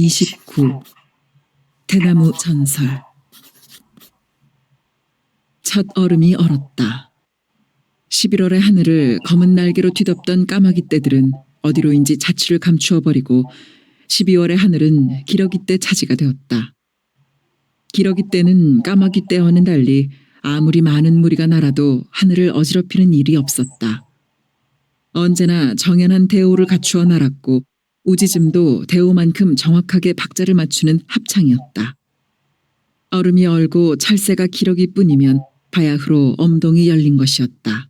29. 대나무 전설. 첫 얼음이 얼었다. 11월의 하늘을 검은 날개로 뒤덮던 까마귀 떼들은 어디로인지 자취를 감추어 버리고 12월의 하늘은 기러기 떼 차지가 되었다. 기러기 떼는 까마귀 떼와는 달리 아무리 많은 무리가 날아도 하늘을 어지럽히는 일이 없었다. 언제나 정연한 대오를 갖추어 날았고 우지즘도 대오만큼 정확하게 박자를 맞추는 합창이었다. 얼음이 얼고 철새가 기러기뿐이면 바야흐로 엄동이 열린 것이었다.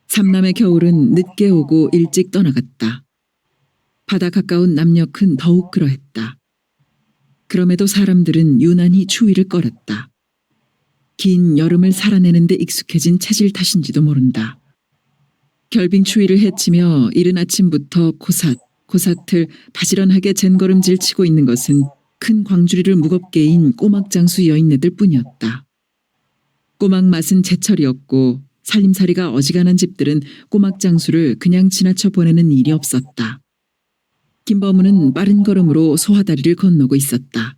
삼남의 겨울은 늦게 오고 일찍 떠나갔다. 바다 가까운 남녘은 더욱 그러했다. 그럼에도 사람들은 유난히 추위를 꺼렸다. 긴 여름을 살아내는 데 익숙해진 체질 탓인지도 모른다. 결빙 추위를 헤치며 이른 아침부터 고사틀 바지런하게 젠걸음질 치고 있는 것은 큰 광주리를 무겁게 인 꼬막장수 여인네들 뿐이었다. 꼬막 맛은 제철이었고 살림살이가 어지간한 집들은 꼬막장수를 그냥 지나쳐 보내는 일이 없었다. 김범우는 빠른 걸음으로 소화다리를 건너고 있었다.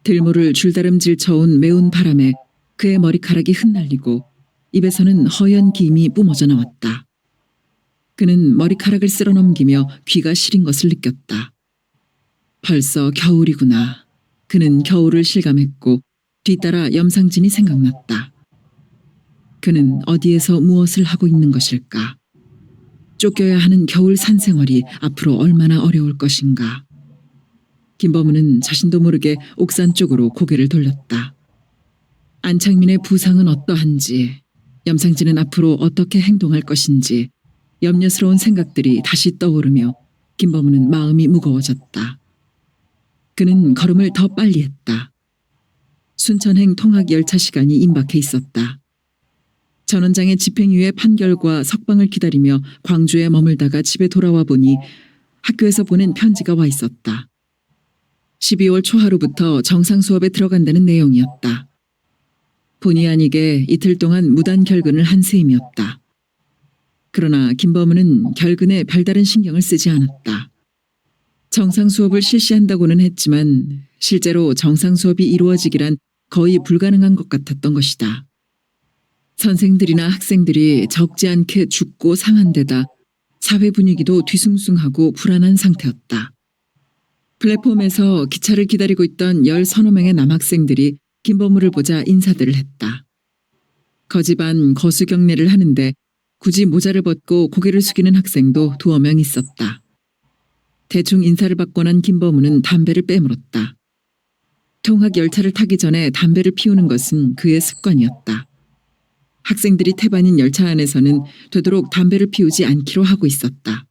들모를 줄다름질 쳐온 매운 바람에 그의 머리카락이 흩날리고 입에서는 허연 김이 뿜어져 나왔다. 그는 머리카락을 쓸어넘기며 귀가 시린 것을 느꼈다. 벌써 겨울이구나. 그는 겨울을 실감했고 뒤따라 염상진이 생각났다. 그는 어디에서 무엇을 하고 있는 것일까? 쫓겨야 하는 겨울 산생활이 앞으로 얼마나 어려울 것인가? 김범우는 자신도 모르게 옥산 쪽으로 고개를 돌렸다. 안창민의 부상은 어떠한지, 염상진은 앞으로 어떻게 행동할 것인지 염려스러운 생각들이 다시 떠오르며 김범우는 마음이 무거워졌다. 그는 걸음을 더 빨리 했다. 순천행 통학 열차 시간이 임박해 있었다. 전원장의 집행유예 판결과 석방을 기다리며 광주에 머물다가 집에 돌아와 보니 학교에서 보낸 편지가 와 있었다. 12월 초하루부터 정상 수업에 들어간다는 내용이었다. 본의 아니게 이틀 동안 무단 결근을 한 셈이었다. 그러나 김범우는 결근에 별다른 신경을 쓰지 않았다. 정상 수업을 실시한다고는 했지만 실제로 정상 수업이 이루어지기란 거의 불가능한 것 같았던 것이다. 선생들이나 학생들이 적지 않게 죽고 상한 데다 사회 분위기도 뒤숭숭하고 불안한 상태였다. 플랫폼에서 기차를 기다리고 있던 10서너 명의 남학생들이 김범우를 보자 인사들을 했다. 거지반 거수경례를 하는데 굳이 모자를 벗고 고개를 숙이는 학생도 두어 명 있었다. 대충 인사를 받고 난 김범우는 담배를 빼물었다. 통학 열차를 타기 전에 담배를 피우는 것은 그의 습관이었다. 학생들이 태반인 열차 안에서는 되도록 담배를 피우지 않기로 하고 있었다.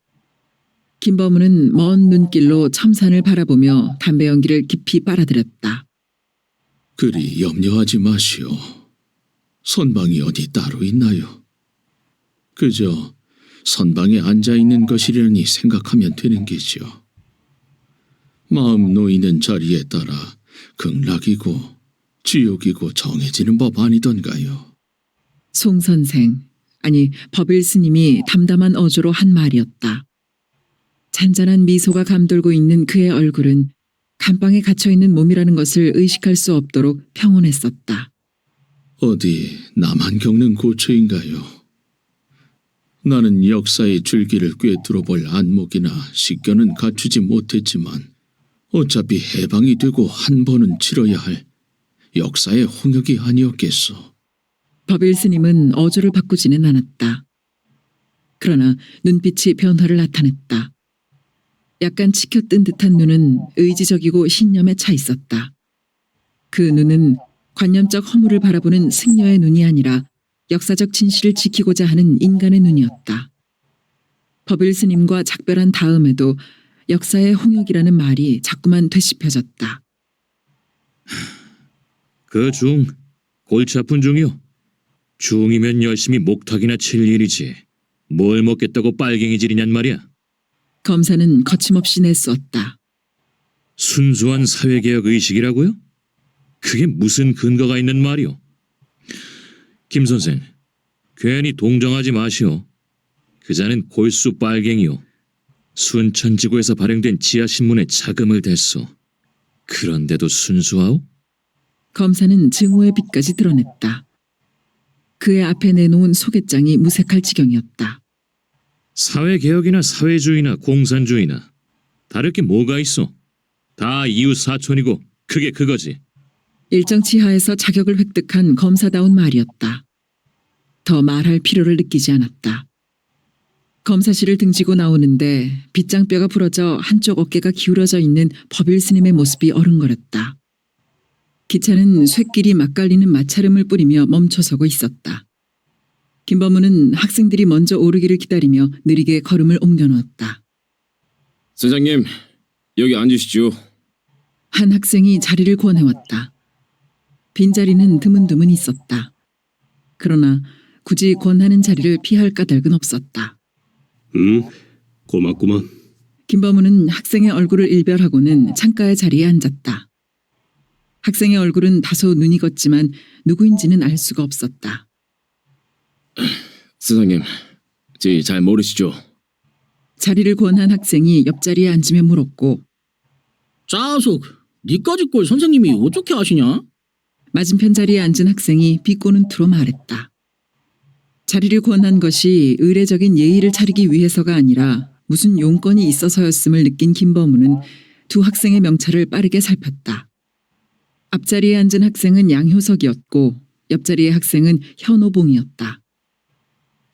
김범우는 먼 눈길로 첨산을 바라보며 담배 연기를 깊이 빨아들였다. 그리 염려하지 마시오. 선방이 어디 따로 있나요? 그저 선방에 앉아있는 것이려니 생각하면 되는 게죠. 마음 놓이는 자리에 따라 극락이고 지옥이고 정해지는 법 아니던가요? 송 선생, 아니 법일 스님이 담담한 어조로 한 말이었다. 잔잔한 미소가 감돌고 있는 그의 얼굴은 감방에 갇혀있는 몸이라는 것을 의식할 수 없도록 평온했었다. 어디 나만 겪는 고초인가요? 나는 역사의 줄기를 꿰뚫어 볼 안목이나 식견은 갖추지 못했지만 어차피 해방이 되고 한 번은 치러야 할 역사의 홍역이 아니었겠소. 법일 스님은 어조를 바꾸지는 않았다. 그러나 눈빛이 변화를 나타냈다. 약간 치켜뜬 듯한 눈은 의지적이고 신념에 차 있었다. 그 눈은 관념적 허물을 바라보는 승려의 눈이 아니라 역사적 진실을 지키고자 하는 인간의 눈이었다. 법일 스님과 작별한 다음에도 역사의 홍역이라는 말이 자꾸만 되씹혀졌다. 그 중, 골치 아픈 중이요. 중이면 열심히 목탁이나 칠 일이지. 뭘 먹겠다고 빨갱이질이냔 말이야. 검사는 거침없이 내쓰었다. 순수한 사회개혁 의식이라고요? 그게 무슨 근거가 있는 말이오? 김 선생, 괜히 동정하지 마시오. 그자는 골수 빨갱이요. 순천지구에서 발행된 지하신문에 자금을 댔소. 그런데도 순수하오? 검사는 증오의 빛까지 드러냈다. 그의 앞에 내놓은 소개장이 무색할 지경이었다. 사회개혁이나 사회주의나 공산주의나 다를 게 뭐가 있어? 다 이웃 사촌이고 그게 그거지. 일정 치하에서 자격을 획득한 검사다운 말이었다. 더 말할 필요를 느끼지 않았다. 검사실을 등지고 나오는데 빗장뼈가 부러져 한쪽 어깨가 기울어져 있는 법일 스님의 모습이 어른거렸다. 기차는 쇳길이 맛깔리는 마찰음을 뿌리며 멈춰서고 있었다. 김범우는 학생들이 먼저 오르기를 기다리며 느리게 걸음을 옮겨놓았다. 선생님, 여기 앉으시죠. 한 학생이 자리를 권해왔다. 빈자리는 드문드문 있었다. 그러나 굳이 권하는 자리를 피할 까닭은 없었다. 고맙구만. 김범우는 학생의 얼굴을 일별하고는 창가의 자리에 앉았다. 학생의 얼굴은 다소 눈이 걷지만 누구인지는 알 수가 없었다. 선생님, 제 잘 모르시죠? 자리를 권한 학생이 옆자리에 앉으며 물었고 자석, 니까짓 걸 선생님이 어떻게 아시냐? 맞은편 자리에 앉은 학생이 비꼬는 투로 말했다. 자리를 권한 것이 의례적인 예의를 차리기 위해서가 아니라 무슨 용건이 있어서였음을 느낀 김범우는 두 학생의 명찰을 빠르게 살폈다. 앞자리에 앉은 학생은 양효석이었고 옆자리의 학생은 현오봉이었다.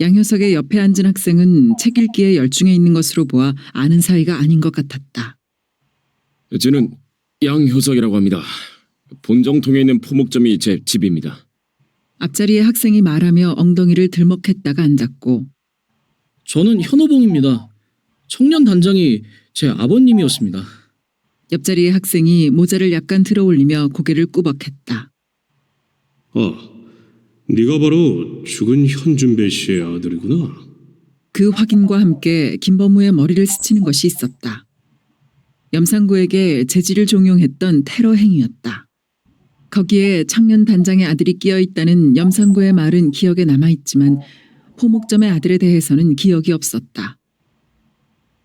양효석의 옆에 앉은 학생은 책 읽기에 열중해 있는 것으로 보아 아는 사이가 아닌 것 같았다. 저는 양효석이라고 합니다. 본정통에 있는 포목점이 제 집입니다. 앞자리의 학생이 말하며 엉덩이를 들먹했다가 앉았고 저는 현호봉입니다. 청년 단장이 제 아버님이었습니다. 옆자리의 학생이 모자를 약간 들어올리며 고개를 꾸벅했다. 네가 바로 죽은 현준배 씨의 아들이구나. 그 확인과 함께 김범우의 머리를 스치는 것이 있었다. 염상구에게 재질을 종용했던 테러 행위였다. 거기에 청년 단장의 아들이 끼어 있다는 염상구의 말은 기억에 남아있지만 포목점의 아들에 대해서는 기억이 없었다.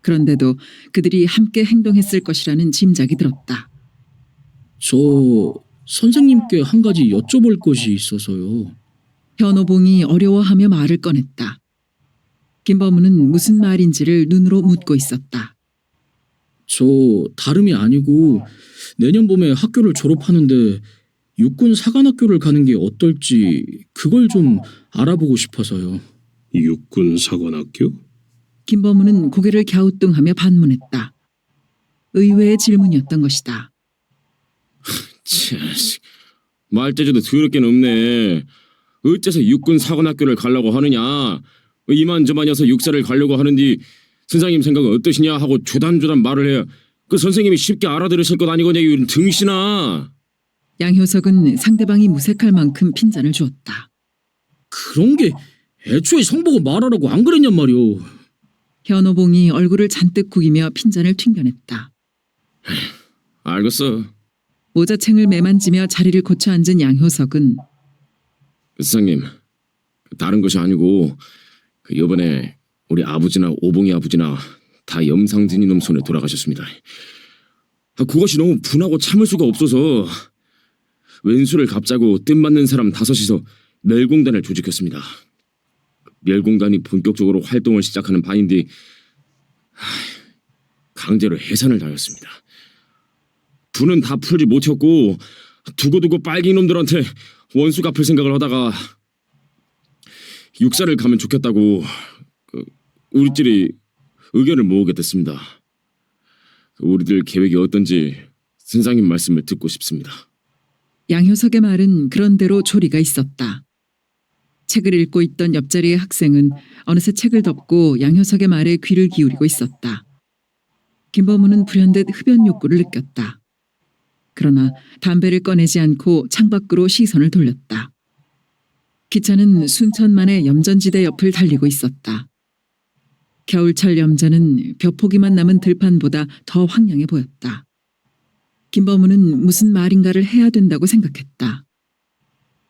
그런데도 그들이 함께 행동했을 것이라는 짐작이 들었다. 저 선생님께 한 가지 여쭤볼 것이 있어서요. 현오봉이 어려워하며 말을 꺼냈다. 김범우는 무슨 말인지를 눈으로 묻고 있었다. 저 다름이 아니고 내년 봄에 학교를 졸업하는데 육군 사관학교를 가는 게 어떨지 그걸 좀 알아보고 싶어서요. 육군 사관학교? 김범우는 고개를 갸우뚱하며 반문했다. 의외의 질문이었던 것이다. 참, 말재주도 더럽게는 없네. 어째서 육군 사관학교를 가려고 하느냐? 이만저만해서 육사를 가려고 하는데 선생님 생각은 어떠시냐 하고 조단조단 말을 해야 그 선생님이 쉽게 알아들으실 것 아니거냐 이 등신아. 양효석은 상대방이 무색할 만큼 핀잔을 주었다. 그런 게 애초에 성보고 말하라고 안 그랬냔 말이오. 현오봉이 얼굴을 잔뜩 구기며 핀잔을 튕겨냈다. 알겠어. 모자챙을 매만지며 자리를 고쳐 앉은 양효석은 선생님, 다른 것이 아니고 이번에 우리 아버지나 오봉이 아버지나 다 염상진 이놈 손에 돌아가셨습니다. 그것이 너무 분하고 참을 수가 없어서 왼수를 갚자고 뜻맞는 사람 5이서 멸공단을 조직했습니다. 멸공단이 본격적으로 활동을 시작하는 바인데 강제로 해산을 당했습니다. 분은 다 풀지 못했고 두고두고 빨갱이 놈들한테 원수 갚을 생각을 하다가 육사를 가면 좋겠다고 우리끼리 의견을 모으게 됐습니다. 우리들 계획이 어떤지 선생님 말씀을 듣고 싶습니다. 양효석의 말은 그런대로 조리가 있었다. 책을 읽고 있던 옆자리의 학생은 어느새 책을 덮고 양효석의 말에 귀를 기울이고 있었다. 김범우는 불현듯 흡연 욕구를 느꼈다. 그러나 담배를 꺼내지 않고 창밖으로 시선을 돌렸다. 기차는 순천만의 염전지대 옆을 달리고 있었다. 겨울철 염전은 벼포기만 남은 들판보다 더 황량해 보였다. 김범우는 무슨 말인가를 해야 된다고 생각했다.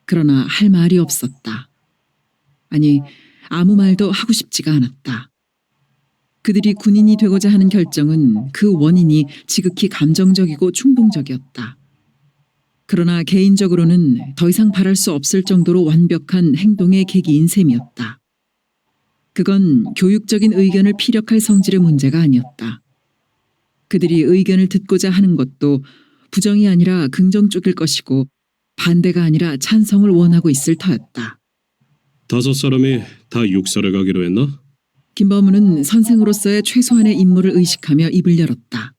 그러나 할 말이 없었다. 아니, 아무 말도 하고 싶지가 않았다. 그들이 군인이 되고자 하는 결정은 그 원인이 지극히 감정적이고 충동적이었다. 그러나 개인적으로는 더 이상 바랄 수 없을 정도로 완벽한 행동의 계기인 셈이었다. 그건 교육적인 의견을 피력할 성질의 문제가 아니었다. 그들이 의견을 듣고자 하는 것도 부정이 아니라 긍정 쪽일 것이고 반대가 아니라 찬성을 원하고 있을 터였다. 5사람이 다 육사를 가기로 했나? 김범우는 선생으로서의 최소한의 임무를 의식하며 입을 열었다.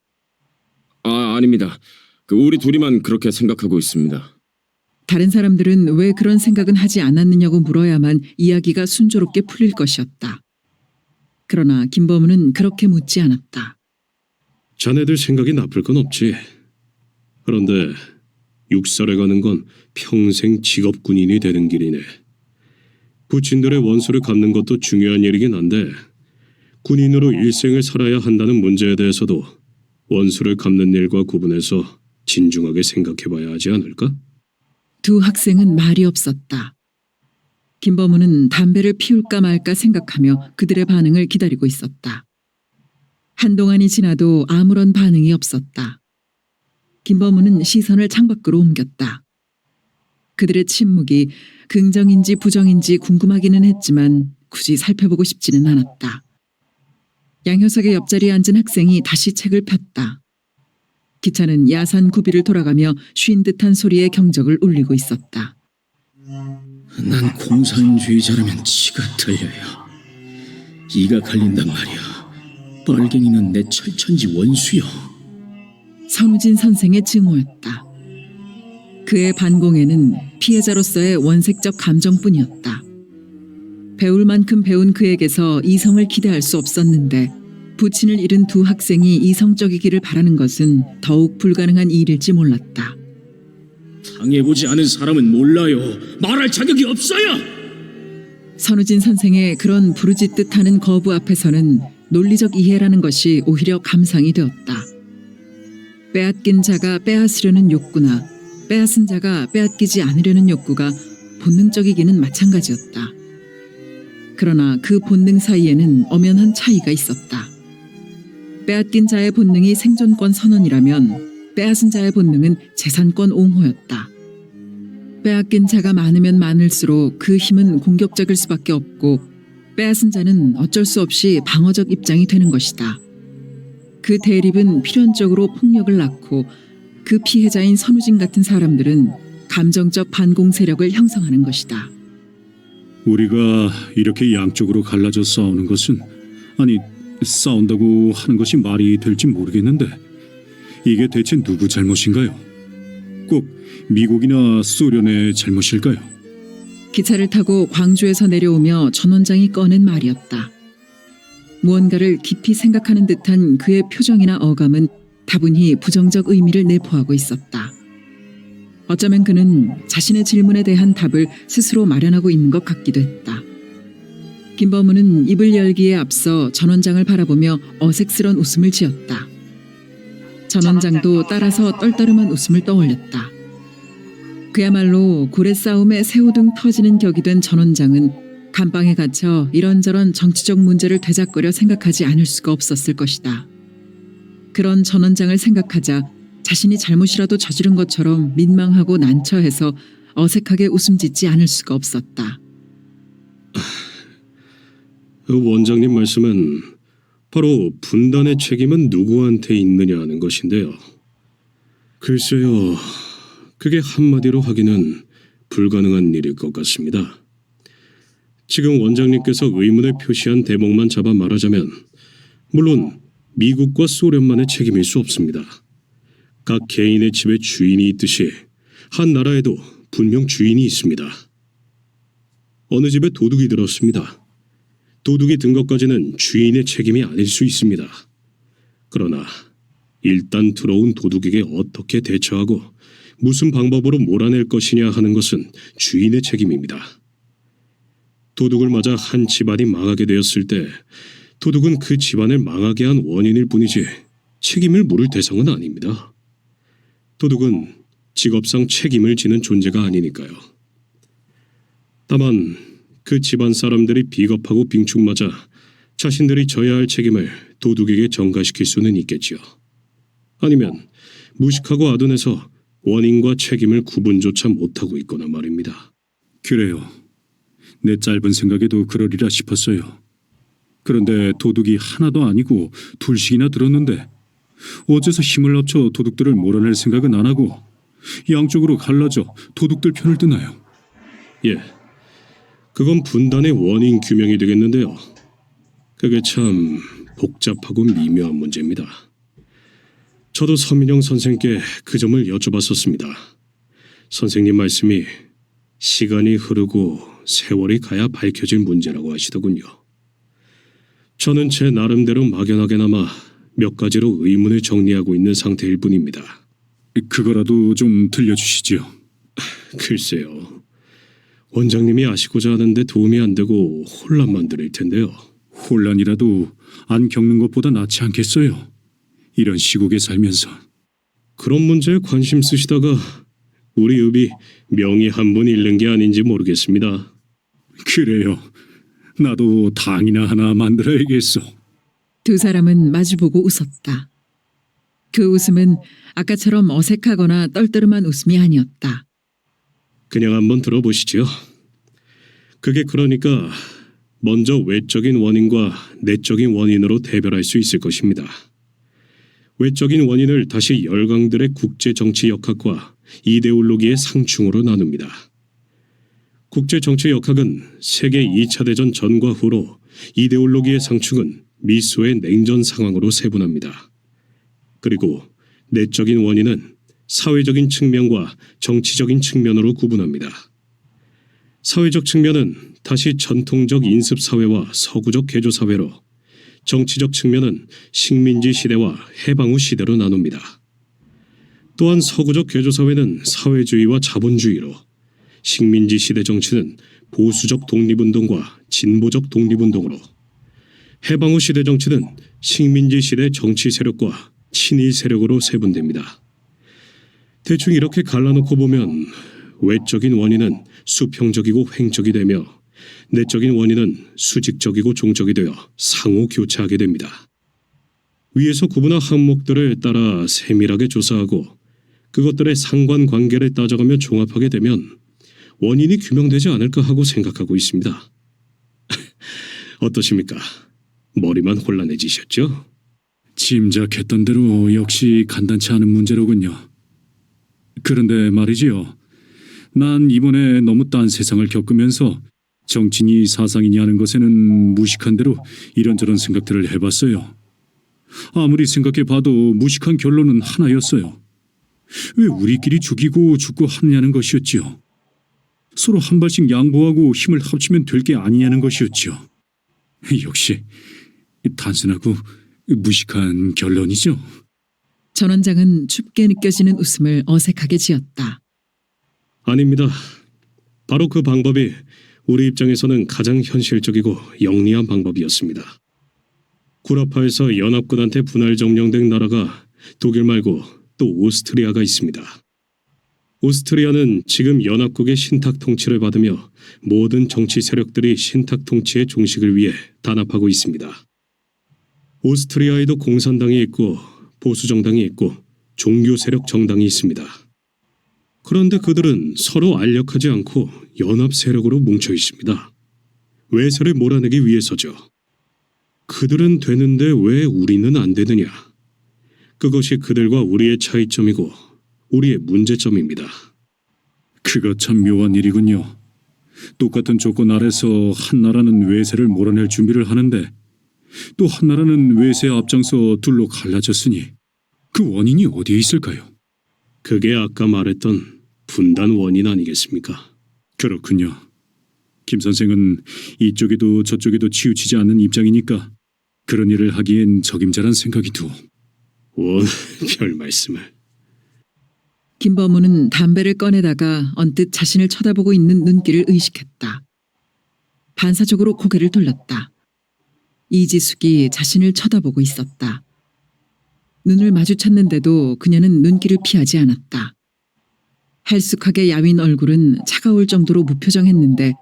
아닙니다. 우리 둘이만 그렇게 생각하고 있습니다. 다른 사람들은 왜 그런 생각은 하지 않았느냐고 물어야만 이야기가 순조롭게 풀릴 것이었다. 그러나 김범우는 그렇게 묻지 않았다. 자네들 생각이 나쁠 건 없지. 그런데 육사를 가는 건 평생 직업 군인이 되는 길이네. 부친들의 원수를 갚는 것도 중요한 일이긴 한데 군인으로 일생을 살아야 한다는 문제에 대해서도 원수를 갚는 일과 구분해서 진중하게 생각해봐야 하지 않을까? 두 학생은 말이 없었다. 김범우는 담배를 피울까 말까 생각하며 그들의 반응을 기다리고 있었다. 한동안이 지나도 아무런 반응이 없었다. 김범우는 시선을 창밖으로 옮겼다. 그들의 침묵이 긍정인지 부정인지 궁금하기는 했지만 굳이 살펴보고 싶지는 않았다. 양효석의 옆자리에 앉은 학생이 다시 책을 폈다. 기차는 야산 구비를 돌아가며 쉰 듯한 소리의 경적을 울리고 있었다. 난 공산주의자라면 치가 틀려요. 이가 갈린단 말이야. 빨갱이는 내 철천지 원수요. 선우진 선생의 증오였다. 그의 반공에는 피해자로서의 원색적 감정뿐이었다. 배울 만큼 배운 그에게서 이성을 기대할 수 없었는데 부친을 잃은 두 학생이 이성적이기를 바라는 것은 더욱 불가능한 일일지 몰랐다. 당해보지 않은 사람은 몰라요. 말할 자격이 없어요. 선우진 선생의 그런 부르짖듯하는 거부 앞에서는 논리적 이해라는 것이 오히려 감상이 되었다. 빼앗긴 자가 빼앗으려는 욕구나 빼앗은 자가 빼앗기지 않으려는 욕구가 본능적이기는 마찬가지였다. 그러나 그 본능 사이에는 엄연한 차이가 있었다. 빼앗긴 자의 본능이 생존권 선언이라면 빼앗은 자의 본능은 재산권 옹호였다. 빼앗긴 자가 많으면 많을수록 그 힘은 공격적일 수밖에 없고 빼앗은 자는 어쩔 수 없이 방어적 입장이 되는 것이다. 그 대립은 필연적으로 폭력을 낳고 그 피해자인 선우진 같은 사람들은 감정적 반공 세력을 형성하는 것이다. 우리가 이렇게 양쪽으로 갈라져 싸우는 것은 싸운다고 하는 것이 말이 될지 모르겠는데 이게 대체 누구 잘못인가요? 꼭 미국이나 소련의 잘못일까요? 기차를 타고 광주에서 내려오며 전 원장이 꺼낸 말이었다. 무언가를 깊이 생각하는 듯한 그의 표정이나 어감은 다분히 부정적 의미를 내포하고 있었다. 어쩌면 그는 자신의 질문에 대한 답을 스스로 마련하고 있는 것 같기도 했다. 김범우는 입을 열기에 앞서 전 원장을 바라보며 어색스런 웃음을 지었다. 전 원장도 따라서 떨떠름한 웃음을 떠올렸다. 그야말로 고래 싸움에 새우등 터지는 격이 된 전 원장은 감방에 갇혀 이런저런 정치적 문제를 되잡거려 생각하지 않을 수가 없었을 것이다. 그런 전 원장을 생각하자 자신이 잘못이라도 저지른 것처럼 민망하고 난처해서 어색하게 웃음 짓지 않을 수가 없었다. 원장님 말씀은 바로 분단의 책임은 누구한테 있느냐 하는 것인데요. 글쎄요, 그게 한마디로 하기는 불가능한 일일 것 같습니다. 지금 원장님께서 의문을 표시한 대목만 잡아 말하자면 물론 미국과 소련만의 책임일 수 없습니다. 각 개인의 집에 주인이 있듯이 한 나라에도 분명 주인이 있습니다. 어느 집에 도둑이 들었습니다. 도둑이 든 것까지는 주인의 책임이 아닐 수 있습니다. 그러나 일단 들어온 도둑에게 어떻게 대처하고 무슨 방법으로 몰아낼 것이냐 하는 것은 주인의 책임입니다. 도둑을 맞아 한 집안이 망하게 되었을 때 도둑은 그 집안을 망하게 한 원인일 뿐이지 책임을 물을 대상은 아닙니다. 도둑은 직업상 책임을 지는 존재가 아니니까요. 다만 그 집안 사람들이 비겁하고 빙축맞아 자신들이 져야 할 책임을 도둑에게 전가시킬 수는 있겠지요. 아니면 무식하고 아둔해서 원인과 책임을 구분조차 못하고 있거나 말입니다. 그래요. 내 짧은 생각에도 그러리라 싶었어요. 그런데 도둑이 하나도 아니고 둘씩이나 들었는데 어째서 힘을 합쳐 도둑들을 몰아낼 생각은 안 하고 양쪽으로 갈라져 도둑들 편을 드나요? 예, 그건 분단의 원인 규명이 되겠는데요. 그게 참 복잡하고 미묘한 문제입니다. 저도 서민영 선생께 그 점을 여쭤봤었습니다. 선생님 말씀이 시간이 흐르고 세월이 가야 밝혀질 문제라고 하시더군요. 저는 제 나름대로 막연하게나마 몇 가지로 의문을 정리하고 있는 상태일 뿐입니다. 그거라도 좀 들려주시지요. 글쎄요. 원장님이 아시고자 하는데 도움이 안 되고 혼란만 드릴 텐데요. 혼란이라도 안 겪는 것보다 낫지 않겠어요? 이런 시국에 살면서. 그런 문제에 관심 쓰시다가 우리 읍이 명의 한 분 잃는 게 아닌지 모르겠습니다. 그래요. 나도 당이나 하나 만들어야겠어. 두 사람은 마주보고 웃었다. 그 웃음은 아까처럼 어색하거나 떨떠름한 웃음이 아니었다. 그냥 한번 들어보시죠. 그게 그러니까 먼저 외적인 원인과 내적인 원인으로 대별할 수 있을 것입니다. 외적인 원인을 다시 열강들의 국제정치 역학과 이데올로기의 상충으로 나눕니다. 국제정치 역학은 세계 2차 대전 전과 후로 이데올로기의 상충은 미소의 냉전 상황으로 세분합니다. 그리고 내적인 원인은 사회적인 측면과 정치적인 측면으로 구분합니다. 사회적 측면은 다시 전통적 인습사회와 서구적 개조사회로, 정치적 측면은 식민지 시대와 해방 후 시대로 나눕니다. 또한 서구적 개조사회는 사회주의와 자본주의로, 식민지 시대 정치는 보수적 독립운동과 진보적 독립운동으로, 해방 후 시대 정치는 식민지 시대 정치 세력과 친일 세력으로 세분됩니다. 대충 이렇게 갈라놓고 보면 외적인 원인은 수평적이고 횡적이 되며 내적인 원인은 수직적이고 종적이 되어 상호 교차하게 됩니다. 위에서 구분한 항목들을 따라 세밀하게 조사하고 그것들의 상관관계를 따져가며 종합하게 되면 원인이 규명되지 않을까 하고 생각하고 있습니다. 어떠십니까? 머리만 혼란해지셨죠? 짐작했던 대로 역시 간단치 않은 문제로군요. 그런데 말이지요. 난 이번에 너무 딴 세상을 겪으면서 정치니 사상이니 하는 것에는 무식한 대로 이런저런 생각들을 해봤어요. 아무리 생각해봐도 무식한 결론은 하나였어요. 왜 우리끼리 죽이고 죽고 하느냐는 것이었지요. 서로 한 발씩 양보하고 힘을 합치면 될 게 아니냐는 것이었지요. 역시 단순하고 무식한 결론이죠. 전 원장은 춥게 느껴지는 웃음을 어색하게 지었다. 아닙니다. 바로 그 방법이 우리 입장에서는 가장 현실적이고 영리한 방법이었습니다. 구라파에서 연합군한테 분할 점령된 나라가 독일 말고 또 오스트리아가 있습니다. 오스트리아는 지금 연합국의 신탁 통치를 받으며 모든 정치 세력들이 신탁 통치의 종식을 위해 단합하고 있습니다. 오스트리아에도 공산당이 있고 보수정당이 있고 종교 세력 정당이 있습니다. 그런데 그들은 서로 알력하지 않고 연합 세력으로 뭉쳐 있습니다. 외세를 몰아내기 위해서죠. 그들은 되는데 왜 우리는 안 되느냐? 그것이 그들과 우리의 차이점이고 우리의 문제점입니다. 그거 참 묘한 일이군요. 똑같은 조건 아래서 한 나라는 외세를 몰아낼 준비를 하는데 또 한 나라는 외세에 앞장서 둘로 갈라졌으니 그 원인이 어디에 있을까요? 그게 아까 말했던 분단 원인 아니겠습니까? 그렇군요. 김 선생은 이쪽에도 저쪽에도 치우치지 않는 입장이니까 그런 일을 하기엔 적임자란 생각이 두어. 별 말씀을. 김범우는 담배를 꺼내다가 언뜻 자신을 쳐다보고 있는 눈길을 의식했다. 반사적으로 고개를 돌렸다. 이지숙이 자신을 쳐다보고 있었다. 눈을 마주쳤는데도 그녀는 눈길을 피하지 않았다. 헬쑥하게 야윈 얼굴은 차가울 정도로 무표정했는데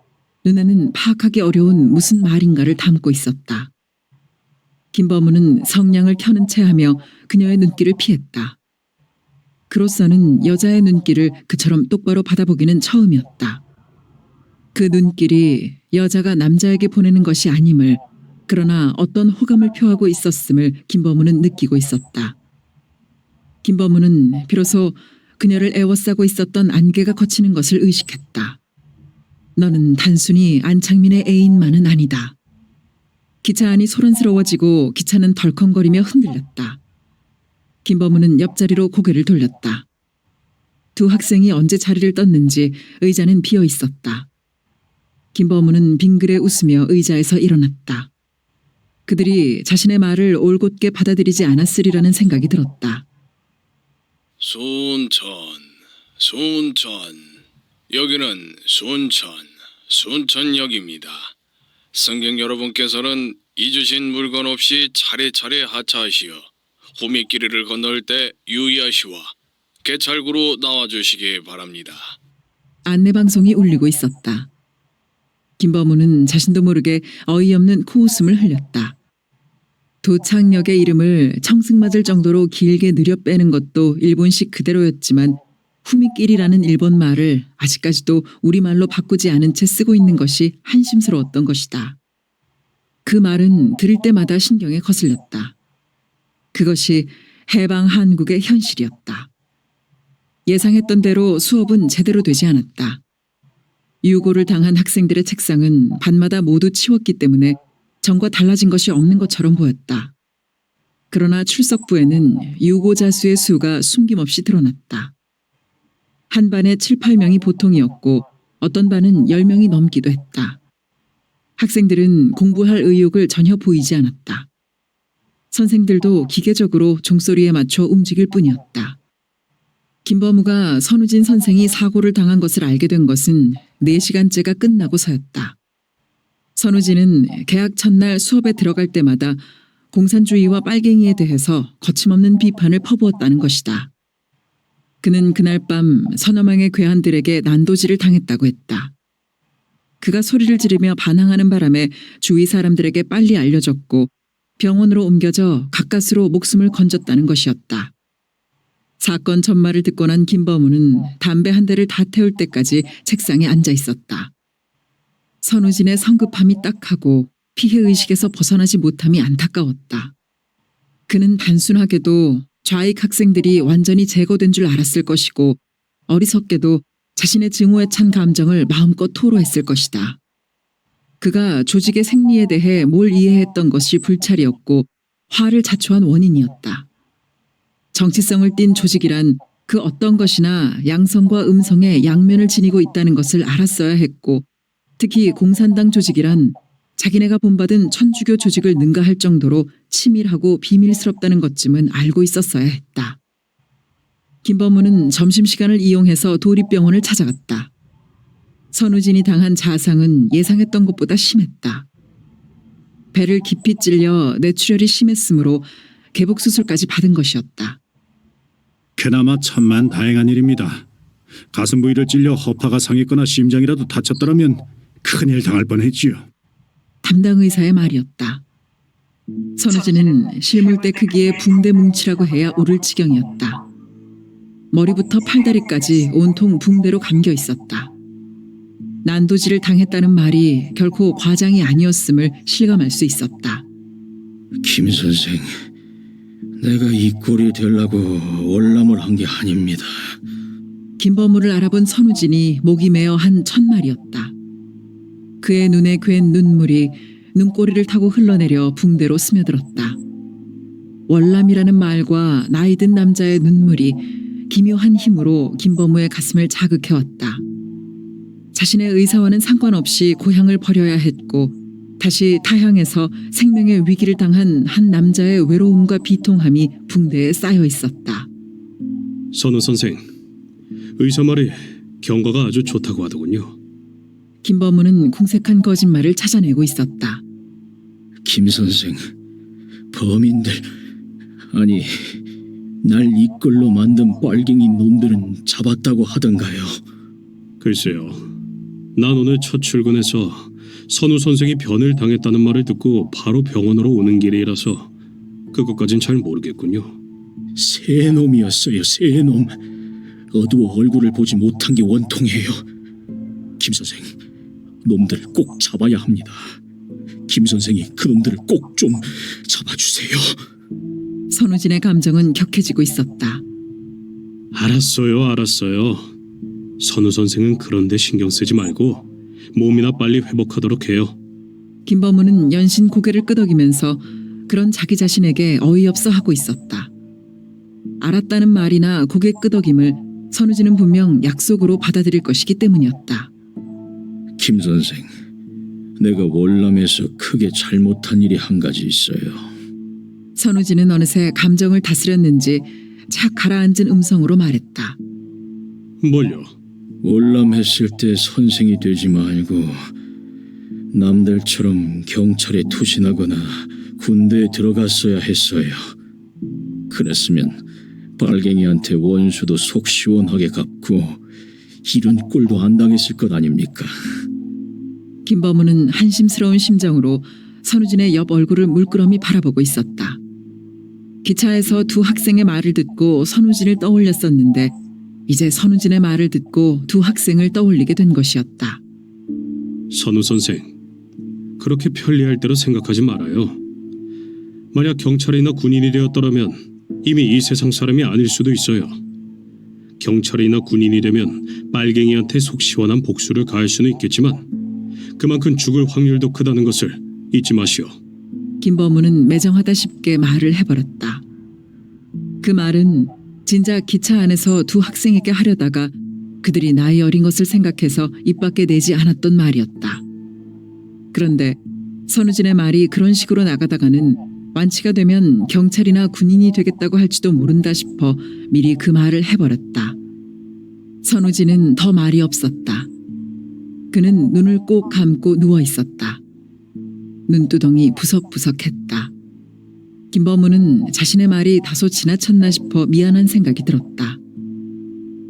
눈에는 파악하기 어려운 무슨 말인가를 담고 있었다. 김범우는 성냥을 켜는 채 하며 그녀의 눈길을 피했다. 그로서는 여자의 눈길을 그처럼 똑바로 받아보기는 처음이었다. 그 눈길이 여자가 남자에게 보내는 것이 아님을, 그러나 어떤 호감을 표하고 있었음을 김범우는 느끼고 있었다. 김범우는 비로소 그녀를 애워싸고 있었던 안개가 걷히는 것을 의식했다. 너는 단순히 안창민의 애인만은 아니다. 기차 안이 소란스러워지고 기차는 덜컹거리며 흔들렸다. 김범우는 옆자리로 고개를 돌렸다. 두 학생이 언제 자리를 떴는지 의자는 비어 있었다. 김범우는 빙그레 웃으며 의자에서 일어났다. 그들이 자신의 말을 올곧게 받아들이지 않았으리라는 생각이 들었다. 순천. 여기는 순천역입니다. 승객 여러분께서는 잊으신 물건 없이 차례차례 하차하시어 호미길을 건널 때 유의하시와 개찰구로 나와주시기 바랍니다. 안내방송이 울리고 있었다. 김범우는 자신도 모르게 어이없는 코웃음을 흘렸다. 도착역의 이름을 청승 맞을 정도로 길게 느려 빼는 것도 일본식 그대로였지만 후미길이라는 일본 말을 아직까지도 우리말로 바꾸지 않은 채 쓰고 있는 것이 한심스러웠던 것이다. 그 말은 들을 때마다 신경에 거슬렸다. 그것이 해방 한국의 현실이었다. 예상했던 대로 수업은 제대로 되지 않았다. 유고를 당한 학생들의 책상은 반마다 모두 치웠기 때문에 전과 달라진 것이 없는 것처럼 보였다. 그러나 출석부에는 유고자 수의 수가 숨김없이 드러났다. 한 반에 7, 8명이 보통이었고 어떤 반은 10명이 넘기도 했다. 학생들은 공부할 의욕을 전혀 보이지 않았다. 선생들도 기계적으로 종소리에 맞춰 움직일 뿐이었다. 김범우가 선우진 선생이 사고를 당한 것을 알게 된 것은 4시간째가 끝나고서였다. 선우진은 개학 첫날 수업에 들어갈 때마다 공산주의와 빨갱이에 대해서 거침없는 비판을 퍼부었다는 것이다. 그는 그날 밤 서너 명의 괴한들에게 난도질을 당했다고 했다. 그가 소리를 지르며 반항하는 바람에 주위 사람들에게 빨리 알려졌고 병원으로 옮겨져 가까스로 목숨을 건졌다는 것이었다. 사건 전말을 듣고 난 김범우는 담배 한 대를 다 태울 때까지 책상에 앉아 있었다. 선우진의 성급함이 딱하고 피해의식에서 벗어나지 못함이 안타까웠다. 그는 단순하게도 좌익 학생들이 완전히 제거된 줄 알았을 것이고 어리석게도 자신의 증오에 찬 감정을 마음껏 토로했을 것이다. 그가 조직의 생리에 대해 뭘 이해했던 것이 불찰이었고 화를 자초한 원인이었다. 정치성을 띤 조직이란 그 어떤 것이나 양성과 음성의 양면을 지니고 있다는 것을 알았어야 했고 특히 공산당 조직이란 자기네가 본받은 천주교 조직을 능가할 정도로 치밀하고 비밀스럽다는 것쯤은 알고 있었어야 했다. 김범우는 점심시간을 이용해서 도립병원을 찾아갔다. 선우진이 당한 자상은 예상했던 것보다 심했다. 배를 깊이 찔려 뇌출혈이 심했으므로 개복수술까지 받은 것이었다. 그나마 천만다행한 일입니다. 가슴 부위를 찔려 허파가 상했거나 심장이라도 다쳤더라면 큰일 당할 뻔했지요. 담당 의사의 말이었다. 선우진은 실물대 크기의 붕대 뭉치라고 해야 오를 지경이었다. 머리부터 팔다리까지 온통 붕대로 감겨 있었다. 난도질을 당했다는 말이 결코 과장이 아니었음을 실감할 수 있었다. 김 선생, 내가 이 꼴이 되려고 월남을 한 게 아닙니다. 김범우를 알아본 선우진이 목이 메어 한 첫말이었다. 그의 눈에 괴인 눈물이 눈꼬리를 타고 흘러내려 붕대로 스며들었다. 월남이라는 말과 나이든 남자의 눈물이 기묘한 힘으로 김범우의 가슴을 자극해왔다. 자신의 의사와는 상관없이 고향을 버려야 했고 다시 타향에서 생명의 위기를 당한 한 남자의 외로움과 비통함이 붕대에 쌓여 있었다. 선우 선생, 의사 말이 경과가 아주 좋다고 하더군요. 김범우는 궁색한 거짓말을 찾아내고 있었다. 김 선생, 범인들, 아니 날 이끌로 만든 빨갱이 놈들은 잡았다고 하던가요? 글쎄요, 난 오늘 첫 출근해서 선우 선생이 변을 당했다는 말을 듣고 바로 병원으로 오는 길이라서 그것까진 잘 모르겠군요. 새 놈이었어요, 새 놈. 어두워 얼굴을 보지 못한 게 원통이에요. 김 선생, 놈들을 꼭 잡아야 합니다. 김 선생이 그 놈들을 꼭 좀 잡아주세요. 선우진의 감정은 격해지고 있었다. 알았어요. 선우 선생은 그런데 신경 쓰지 말고 몸이나 빨리 회복하도록 해요. 김범우는 연신 고개를 끄덕이면서 그런 자기 자신에게 어이없어 하고 있었다. 알았다는 말이나 고개 끄덕임을 선우진은 분명 약속으로 받아들일 것이기 때문이었다. 김 선생, 내가 월남에서 크게 잘못한 일이 한 가지 있어요. 선우진은 어느새 감정을 다스렸는지 착 가라앉은 음성으로 말했다. 뭘요? 월남했을 때 선생이 되지 말고 남들처럼 경찰에 투신하거나 군대에 들어갔어야 했어요. 그랬으면 빨갱이한테 원수도 속 시원하게 갚고 이런 꼴도 안 당했을 것 아닙니까? 김범우는 한심스러운 심정으로 선우진의 옆 얼굴을 물끄러미 바라보고 있었다. 기차에서 두 학생의 말을 듣고 선우진을 떠올렸었는데 이제 선우진의 말을 듣고 두 학생을 떠올리게 된 것이었다. 선우 선생, 그렇게 편리할 대로 생각하지 말아요. 만약 경찰이나 군인이 되었더라면 이미 이 세상 사람이 아닐 수도 있어요. 경찰이나 군인이 되면 빨갱이한테 속 시원한 복수를 가할 수는 있겠지만 그만큼 죽을 확률도 크다는 것을 잊지 마시오. 김범우는 매정하다 싶게 말을 해버렸다. 그 말은 진작 기차 안에서 두 학생에게 하려다가 그들이 나이 어린 것을 생각해서 입 밖에 내지 않았던 말이었다. 그런데 선우진의 말이 그런 식으로 나가다가는 완치가 되면 경찰이나 군인이 되겠다고 할지도 모른다 싶어 미리 그 말을 해버렸다. 선우진은 더 말이 없었다. 그는 눈을 꼭 감고 누워 있었다. 눈두덩이 부석부석했다. 김범우는 자신의 말이 다소 지나쳤나 싶어 미안한 생각이 들었다.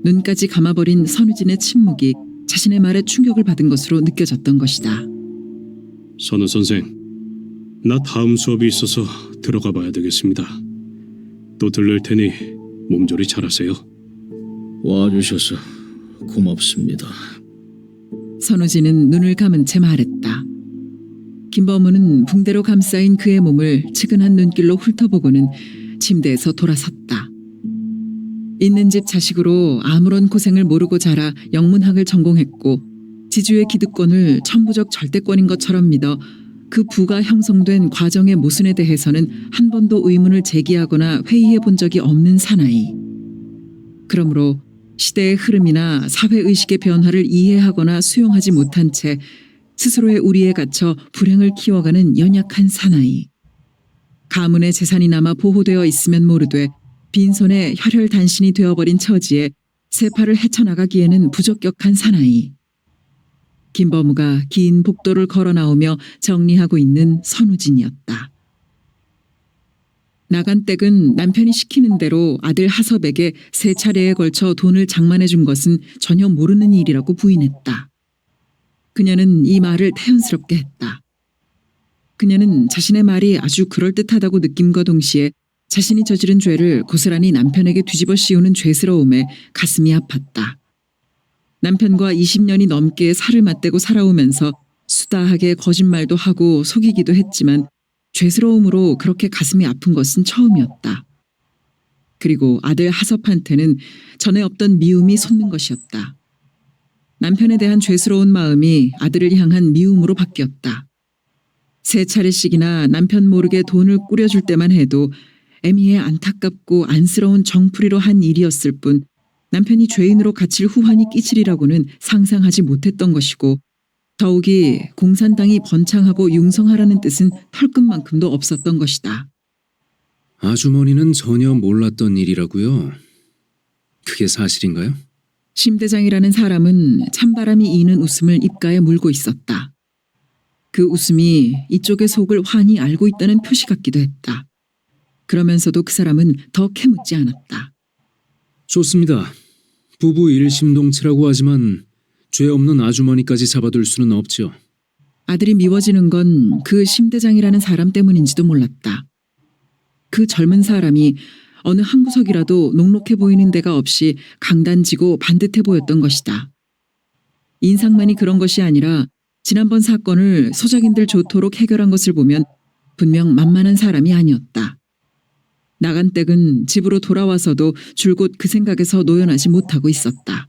눈까지 감아버린 선우진의 침묵이 자신의 말에 충격을 받은 것으로 느껴졌던 것이다. 선우 선생, 나 다음 수업이 있어서 들어가 봐야 되겠습니다. 또 들를 테니 몸조리 잘하세요. 와주셔서 고맙습니다. 선우진은 눈을 감은 채 말했다. 김범우는 붕대로 감싸인 그의 몸을 측은한 눈길로 훑어보고는 침대에서 돌아섰다. 있는 집 자식으로 아무런 고생을 모르고 자라 영문학을 전공했고 지주의 기득권을 천부적 절대권인 것처럼 믿어 그 부가 형성된 과정의 모순에 대해서는 한 번도 의문을 제기하거나 회의해 본 적이 없는 사나이. 그러므로 시대의 흐름이나 사회의식의 변화를 이해하거나 수용하지 못한 채 스스로의 우리에 갇혀 불행을 키워가는 연약한 사나이. 가문의 재산이 남아 보호되어 있으면 모르되 빈손에 혈혈단신이 되어버린 처지에 세파를 헤쳐나가기에는 부적격한 사나이. 김범우가 긴 복도를 걸어 나오며 정리하고 있는 선우진이었다. 나간댁은 남편이 시키는 대로 아들 하섭에게 3차례에 걸쳐 돈을 장만해 준 것은 전혀 모르는 일이라고 부인했다. 그녀는 이 말을 태연스럽게 했다. 그녀는 자신의 말이 아주 그럴듯하다고 느낌과 동시에 자신이 저지른 죄를 고스란히 남편에게 뒤집어 씌우는 죄스러움에 가슴이 아팠다. 남편과 20년이 넘게 살을 맞대고 살아오면서 수다하게 거짓말도 하고 속이기도 했지만 죄스러움으로 그렇게 가슴이 아픈 것은 처음이었다. 그리고 아들 하섭한테는 전에 없던 미움이 솟는 것이었다. 남편에 대한 죄스러운 마음이 아들을 향한 미움으로 바뀌었다. 3차례씩이나 남편 모르게 돈을 꾸려줄 때만 해도 애미의 안타깝고 안쓰러운 정풀이로 한 일이었을 뿐 남편이 죄인으로 갇힐 후환이 끼치리라고는 상상하지 못했던 것이고 더욱이 공산당이 번창하고 융성하라는 뜻은 털끝만큼도 없었던 것이다. 아주머니는 전혀 몰랐던 일이라고요? 그게 사실인가요? 심 대장이라는 사람은 찬바람이 이는 웃음을 입가에 물고 있었다. 그 웃음이 이쪽의 속을 환히 알고 있다는 표시 같기도 했다. 그러면서도 그 사람은 더 캐묻지 않았다. 좋습니다. 부부 일심동체라고 하지만 죄 없는 아주머니까지 잡아둘 수는 없지요. 아들이 미워지는 건 그 심대장이라는 사람 때문인지도 몰랐다. 그 젊은 사람이 어느 한 구석이라도 녹록해 보이는 데가 없이 강단지고 반듯해 보였던 것이다. 인상만이 그런 것이 아니라 지난번 사건을 소작인들 좋도록 해결한 것을 보면 분명 만만한 사람이 아니었다. 나간댁은 집으로 돌아와서도 줄곧 그 생각에서 노연하지 못하고 있었다.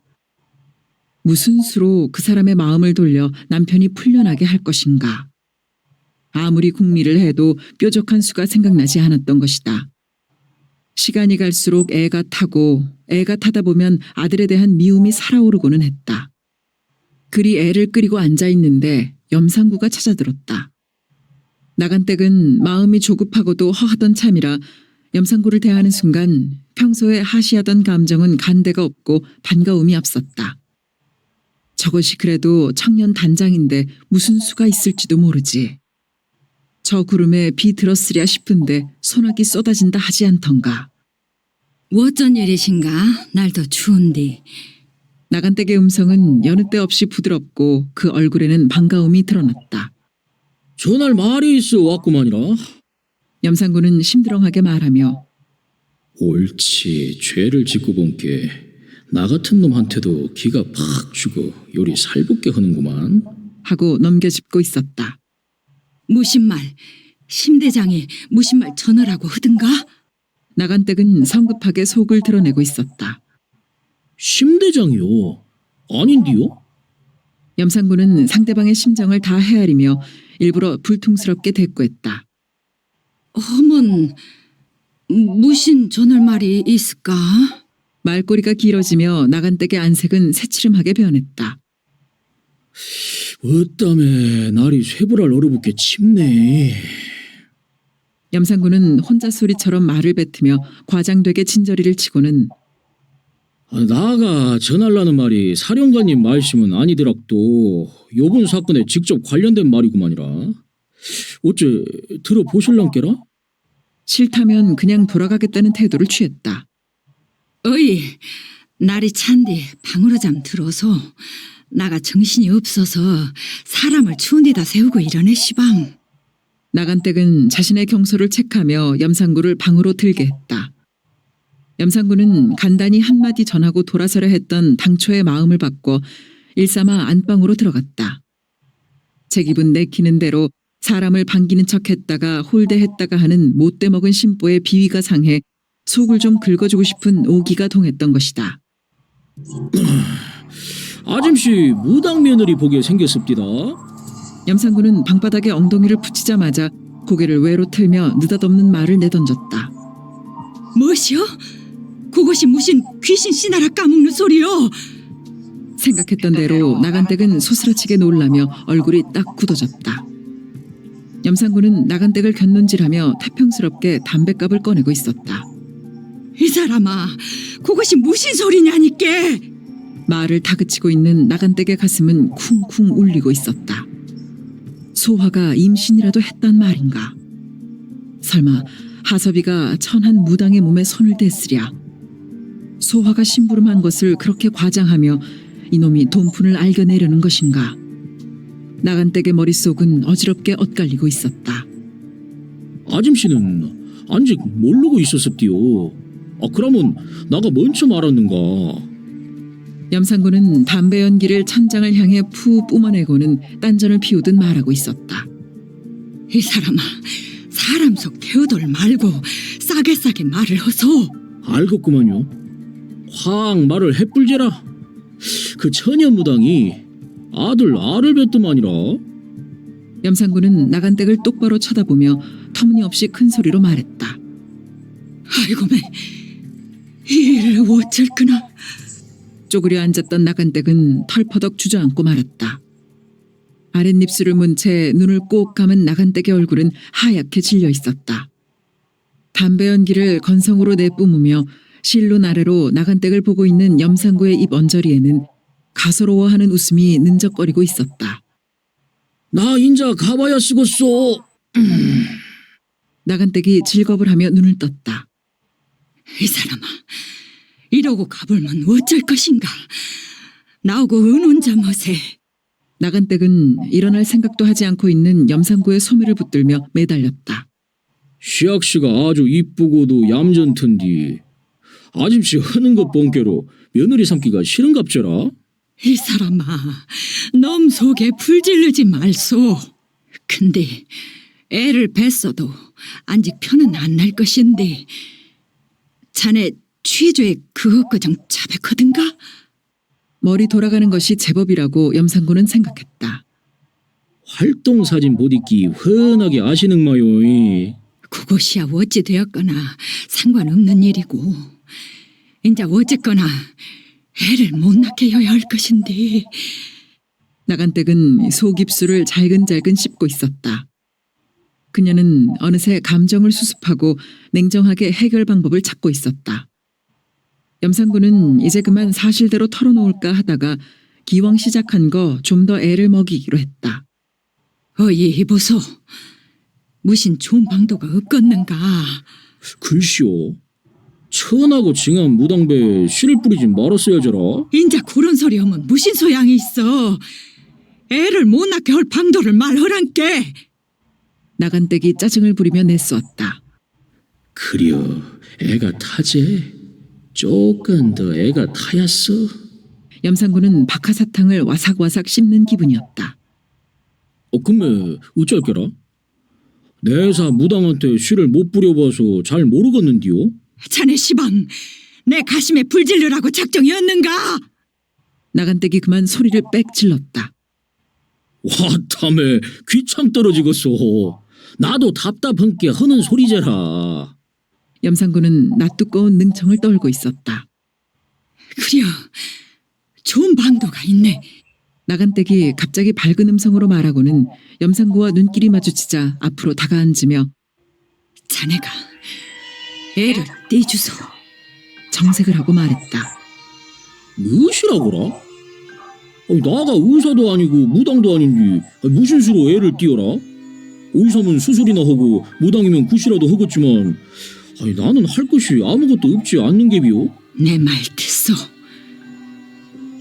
무슨 수로 그 사람의 마음을 돌려 남편이 풀려나게 할 것인가. 아무리 궁리를 해도 뾰족한 수가 생각나지 않았던 것이다. 시간이 갈수록 애가 타다 보면 아들에 대한 미움이 살아오르고는 했다. 그리 애를 끓이고 앉아있는데 염상구가 찾아들었다. 나간댁은 마음이 조급하고도 허하던 참이라 염상구를 대하는 순간 평소에 하시하던 감정은 간데가 없고 반가움이 앞섰다. 저것이 그래도 청년 단장인데 무슨 수가 있을지도 모르지. 저 구름에 비 들었으랴 싶은데 소나기 쏟아진다 하지 않던가. 어쩐 일이신가? 날도 추운디. 나간댁의 음성은 여느 때 없이 부드럽고 그 얼굴에는 반가움이 드러났다. 전할 말이 있어 왔구만이라. 염상구는 심드렁하게 말하며 옳지, 죄를 짓고 본께 나 같은 놈한테도 기가 팍 주고 요리 살붙게 하는구만. 하고 넘겨짚고 있었다. 무슨 말? 심대장이 무슨 말 전하라고 하든가? 나간댁은 성급하게 속을 드러내고 있었다. 심대장이요? 아닌디요? 염상구는 상대방의 심정을 다 헤아리며 일부러 불퉁스럽게 대꾸했다. 어먼, 무슨 전할 말이 있을까? 말꼬리가 길어지며 나간댁의 안색은 새치름하게 변했다. 어땀에 날이 쇠불알 얼어붙게 칩네. 염상구는 혼자 소리처럼 말을 뱉으며 과장되게 진저리를 치고는 나가 전하려는 말이 사령관님 말씀은 아니더락도 요번 사건에 직접 관련된 말이구만이라. 어째 들어보실랑께라? 싫다면 그냥 돌아가겠다는 태도를 취했다. 어이, 날이 찬디 방으로 잠 들어서 나가 정신이 없어서 사람을 추운 데다 세우고 이러네 시방. 나간댁은 자신의 경솔을 책하며 염상구를 방으로 들게 했다. 염상구는 간단히 한마디 전하고 돌아서려 했던 당초의 마음을 바꿔 일삼아 안방으로 들어갔다. 제 기분 내키는 대로 사람을 반기는 척했다가 홀대했다가 하는 못돼 먹은 심보의 비위가 상해 속을 좀 긁어주고 싶은 오기가 동했던 것이다. 아줌씨 무당 며느리 보게 생겼습디다. 염상구는 방바닥에 엉덩이를 붙이자마자 고개를 외로 틀며 느닷없는 말을 내던졌다. 무엇이요? 그것이 무슨 귀신 씨나라 까먹는 소리요? 생각했던 대로 나간댁은 소스라치게 놀라며 얼굴이 딱 굳어졌다. 염상구는 나간댁을 곁눈질하며 태평스럽게 담뱃갑을 꺼내고 있었다. 이 사람아, 그것이 무슨 소리냐니께? 말을 다그치고 있는 나간댁의 가슴은 쿵쿵 울리고 있었다. 소화가 임신이라도 했단 말인가? 설마 하섭이가 천한 무당의 몸에 손을 댔으랴? 소화가 심부름한 것을 그렇게 과장하며 이놈이 돈푼을 알겨내려는 것인가? 나간댁의 머릿속은 어지럽게 엇갈리고 있었다. 아줌씨는 안직 모르고 있었습디요. 그러면 나가 먼저 말았는가? 염상구는 담배 연기를 천장을 향해 푸 뿜어내고는 딴전을 피우듯 말하고 있었다. 이 사람아, 사람 속 태우돌 말고 싸게 말을 허소. 알겠구만요. 확 말을 해뿔제라. 그 처녀무당이 아들 알을 뱉더만이라. 염상구는 나간댁을 똑바로 쳐다보며 터무니없이 큰 소리로 말했다. 아이고매, 이 일을 어쩔 거나. 쪼그려 앉았던 나간댁은 털퍼덕 주저앉고 말았다. 아랫입술을 문 채 눈을 꼭 감은 나간댁의 얼굴은 하얗게 질려 있었다. 담배 연기를 건성으로 내뿜으며 실눈 아래로 나간댁을 보고 있는 염상구의 입 언저리에는 가소로워하는 웃음이 는적거리고 있었다. 나 인자 가봐야 쓰겄소. 나간댁이 즐겁을 하며 눈을 떴다. 이 사람아, 이러고 가볼만 어쩔 것인가? 나오고 은혼자 멋에. 나간댁은 일어날 생각도 하지 않고 있는 염상구의 소매를 붙들며 매달렸다. 시학씨가 아주 이쁘고도 얌전턴디 아짐씨 하는 것 본께로 며느리 삼기가 싫은갑제라. 이 사람아, 넘 속에 불 지르지 말소. 근데 애를 뱄어도 안직 편은 안 날 것인데 자네 취조에 그것 그정 자백하든가? 머리 돌아가는 것이 제법이라고 염상구는 생각했다. 활동사진 보디끼 훤하게 아시는 마요. 그것이야 어찌 되었거나 상관없는 일이고 이제 어쨌거나 애를 못 낳게 해야 할 것인데. 나간댁은 속입술을 잘근잘근 씹고 있었다. 그녀는 어느새 감정을 수습하고 냉정하게 해결 방법을 찾고 있었다. 염상구는 이제 그만 사실대로 털어놓을까 하다가 기왕 시작한 거 좀 더 애를 먹이기로 했다. 어이 보소, 무슨 좋은 방도가 없겠는가? 글쎄요. 천하고 징한 무당배 씨를 뿌리진 말았어야저라. 인자 그런 소리 하면 무슨 소양이 있어. 애를 못 낳게 할 방도를 말하란께. 나간댁이 짜증을 부리며 내쏘았다. 그려 애가 타제. 조금 더 애가 타였어. 염상구는 박하사탕을 와삭와삭 씹는 기분이었다. 근데 어쩔게라? 내사 무당한테 씨를 못 뿌려봐서 잘 모르겠는디요. 자네 시방, 내 가심에 불 지르라고 작정이었는가? 나간댁이 그만 소리를 빽 질렀다. 와탐에 귀참 떨어지겠소. 나도 답답한 게 하는 소리제라. 염상구는 낯두꺼운 능청을 떨고 있었다. 그려, 좋은 방도가 있네. 나간댁이 갑자기 밝은 음성으로 말하고는 염상구와 눈길이 마주치자 앞으로 다가앉으며 자네가 애를 떼주소. 정색을 하고 말했다. 무엇이라고라? 나가 의사도 아니고 무당도 아닌지 무슨 수로 애를 띄어라? 의사면 수술이나 하고 무당이면 굿이라도 하겠지만 나는 할 것이 아무것도 없지 않는 게비요. 내 말 듣소.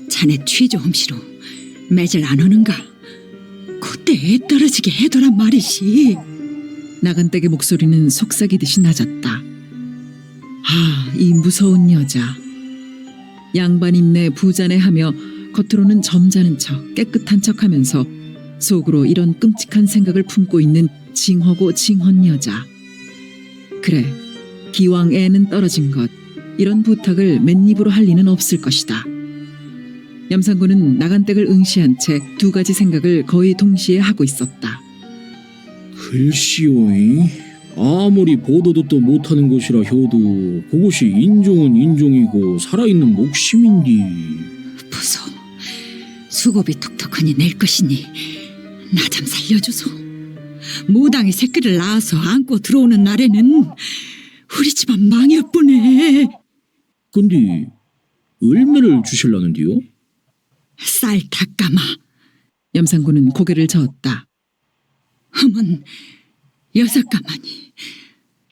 자네 취조 험시로 매질 안 오는가? 그때 애 떨어지게 해둬란 말이시. 나간댁의 목소리는 속삭이듯이 낮았다. 이 무서운 여자. 양반입네 부자네하며 겉으로는 점잖은 척 깨끗한 척하면서 속으로 이런 끔찍한 생각을 품고 있는 징하고 징헌 여자. 그래, 기왕 애는 떨어진 것, 이런 부탁을 맨입으로 할 리는 없을 것이다. 염상구는 나간댁을 응시한 채 두 가지 생각을 거의 동시에 하고 있었다. 글쎄요이, 아무리 보도 듣도 못하는 것이라 해도 그것이 인종은 인종이고 살아있는 목심인디. 보소, 수고비 톡톡하니 낼 것이니 나 좀 살려주소. 무당이 새끼를 낳아서 안고 들어오는 날에는 우리 집안 망해뿐네. 근데 얼마를 주실라는디요? 쌀 닭가마. 염상구는 고개를 저었다. 하면 6가마니.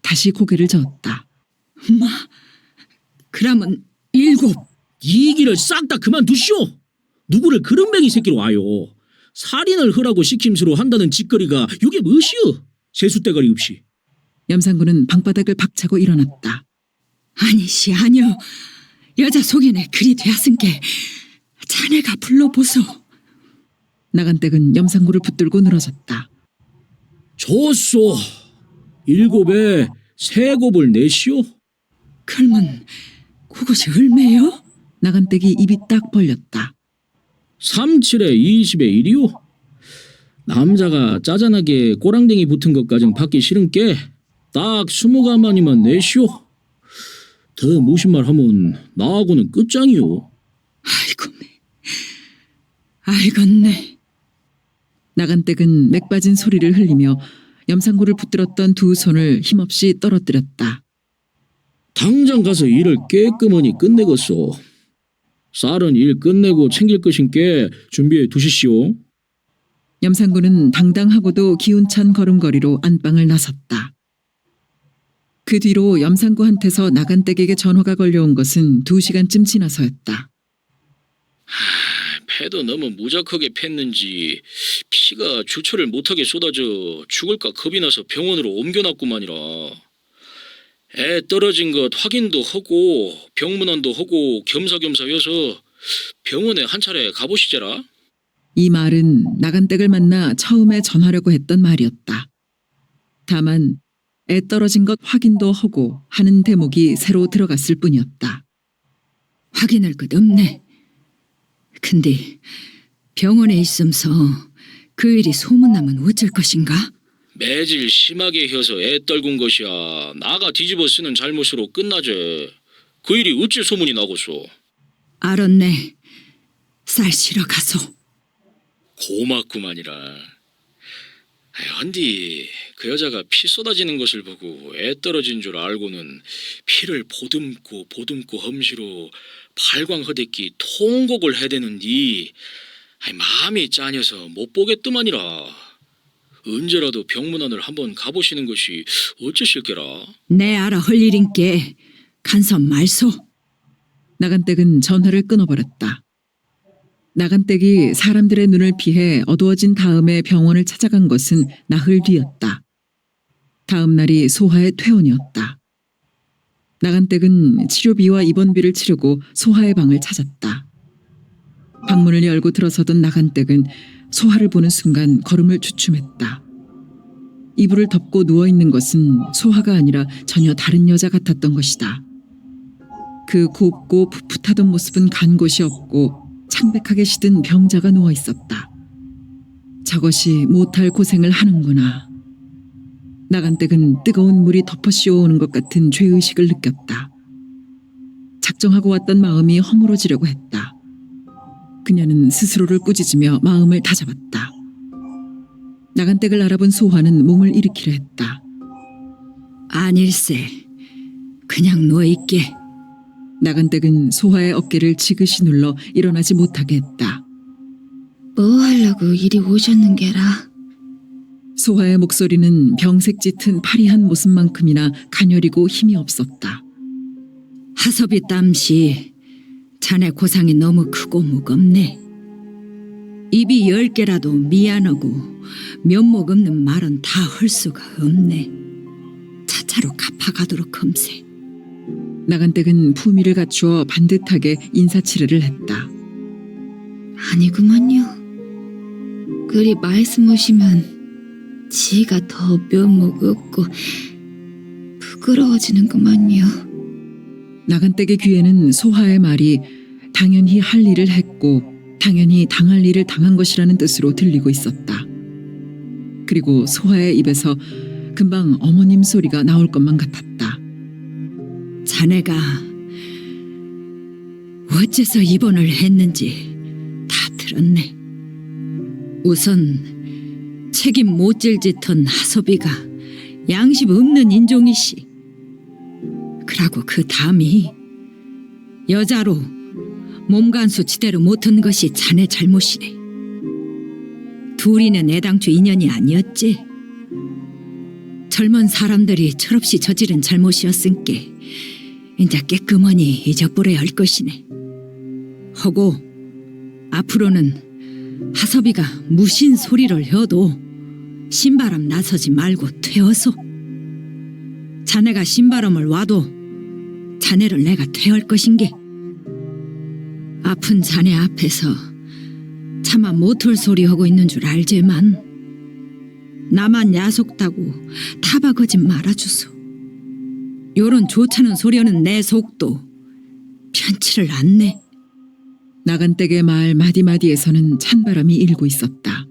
다시 고개를 저었다. 그러면 7. 이 길을 싹 다 그만두시오. 누구를 그런 맹이 새끼로 와요. 살인을 하라고 시킴수로 한다는 짓거리가 이게 무엇이여? 세숫대가리 없이. 염상구는 방바닥을 박차고 일어났다. 아니시 아니여. 여자 속에내 글이 되었은게 자네가 불러보소. 나간댁은 염상구를 붙들고 늘어졌다. 좋소. 7에 3곱을 내시오. 그러면 그것이 얼마요? 나간댁이 입이 딱 벌렸다. 37에 20에 1이요. 남자가 짜잔하게 꼬랑댕이 붙은 것까진 받기 싫은께 딱 20가마니만 내시오. 더 무슨 말 하면 나하고는 끝장이요. 알겠네. 나간댁은 맥 빠진 소리를 흘리며 염상구를 붙들었던 두 손을 힘없이 떨어뜨렸다. 당장 가서 일을 깨끗하니 끝내겠소. 쌀은 일 끝내고 챙길 것인께 준비해 두시시오. 염상구는 당당하고도 기운찬 걸음걸이로 안방을 나섰다. 그 뒤로 염상구한테서 나간댁에게 전화가 걸려온 것은 2시간쯤 지나서였다. 패도 너무 무작하게 팼는지 피가 주체를 못하게 쏟아져 죽을까 겁이 나서 병원으로 옮겨놨구만이라. 애 떨어진 것 확인도 하고 병문안도 하고 겸사겸사여서 병원에 한 차례 가보시제라. 이 말은 나간댁을 만나 처음에 전하려고 했던 말이었다. 다만 애 떨어진 것 확인도 하고 하는 대목이 새로 들어갔을 뿐이었다. 확인할 것 없네. 근데 병원에 있으면서 그 일이 소문나면 어쩔 것인가? 매질 심하게 혀서 애 떨군 것이야. 나가 뒤집어 쓰는 잘못으로 끝나제. 그 일이 어찌 소문이 나고소. 알았네. 쌀 실어 가소. 고맙구만이라. 헌디 그 여자가 피 쏟아지는 것을 보고 애 떨어진 줄 알고는 피를 보듬고 험시로 발광허댔기 통곡을 해대는디 마음이 짠해서 못 보겠더만이라. 언제라도 병문안을 한번 가보시는 것이 어쩌실게라. 내 알아 할 일인께 간섭 말소. 나간댁은 전화를 끊어버렸다. 나간댁이 사람들의 눈을 피해 어두워진 다음에 병원을 찾아간 것은 나흘 뒤였다. 다음 날이 소하의 퇴원이었다. 나간댁은 치료비와 입원비를 치르고 소하의 방을 찾았다. 방문을 열고 들어서던 나간댁은 소하를 보는 순간 걸음을 주춤했다. 이불을 덮고 누워있는 것은 소하가 아니라 전혀 다른 여자 같았던 것이다. 그 곱고 풋풋하던 모습은 간 곳이 없고 창백하게 시든 병자가 누워있었다. 저것이 못할 고생을 하는구나. 나간댁은 뜨거운 물이 덮어 씌워오는 것 같은 죄의식을 느꼈다. 작정하고 왔던 마음이 허물어지려고 했다. 그녀는 스스로를 꾸짖으며 마음을 다잡았다. 나간댁을 알아본 소화는 몸을 일으키려 했다. 아닐세. 그냥 누워있게. 나간댁은 소화의 어깨를 지그시 눌러 일어나지 못하게 했다. 뭐 하려고 이리 오셨는 게라? 소화의 목소리는 병색 짙은 파리한 모습만큼이나 가녀리고 힘이 없었다. 하섭이 땀시 자네 고상이 너무 크고 무겁네. 입이 10개라도 미안하고 면목 없는 말은 다 할 수가 없네. 차차로 갚아가도록 험세. 나간댁은 품위를 갖추어 반듯하게 인사치레를 했다. 아니구먼요. 그리 말씀하시면 지가 더 면목 없고 부끄러워지는구먼요. 나간댁의 귀에는 소화의 말이 당연히 할 일을 했고 당연히 당할 일을 당한 것이라는 뜻으로 들리고 있었다. 그리고 소화의 입에서 금방 어머님 소리가 나올 것만 같았다. 자네가 어째서 입원을 했는지 다 들었네. 우선 책임 못 질 짓한 하섭이가 양심 없는 인종이시. 그러고 그 다음이 여자로 몸간수 지대로 못한 것이 자네 잘못이네. 둘이는 애당초 인연이 아니었지. 젊은 사람들이 철없이 저지른 잘못이었으니께 이제 깨끗하니 잊어버려야 할 것이네. 하고 앞으로는 하섭이가 무신 소리를 해도 신바람 나서지 말고 퇴어서. 자네가 신바람을 와도 자네를 내가 퇴할 것인게. 아픈 자네 앞에서 차마 못할 소리 하고 있는 줄 알지만 나만 야속다고 타박하지 말아주소. 요런 좋다는 소리는 내 속도 편치를 않네. 나간댁의 말 마디마디에서는 찬바람이 일고 있었다.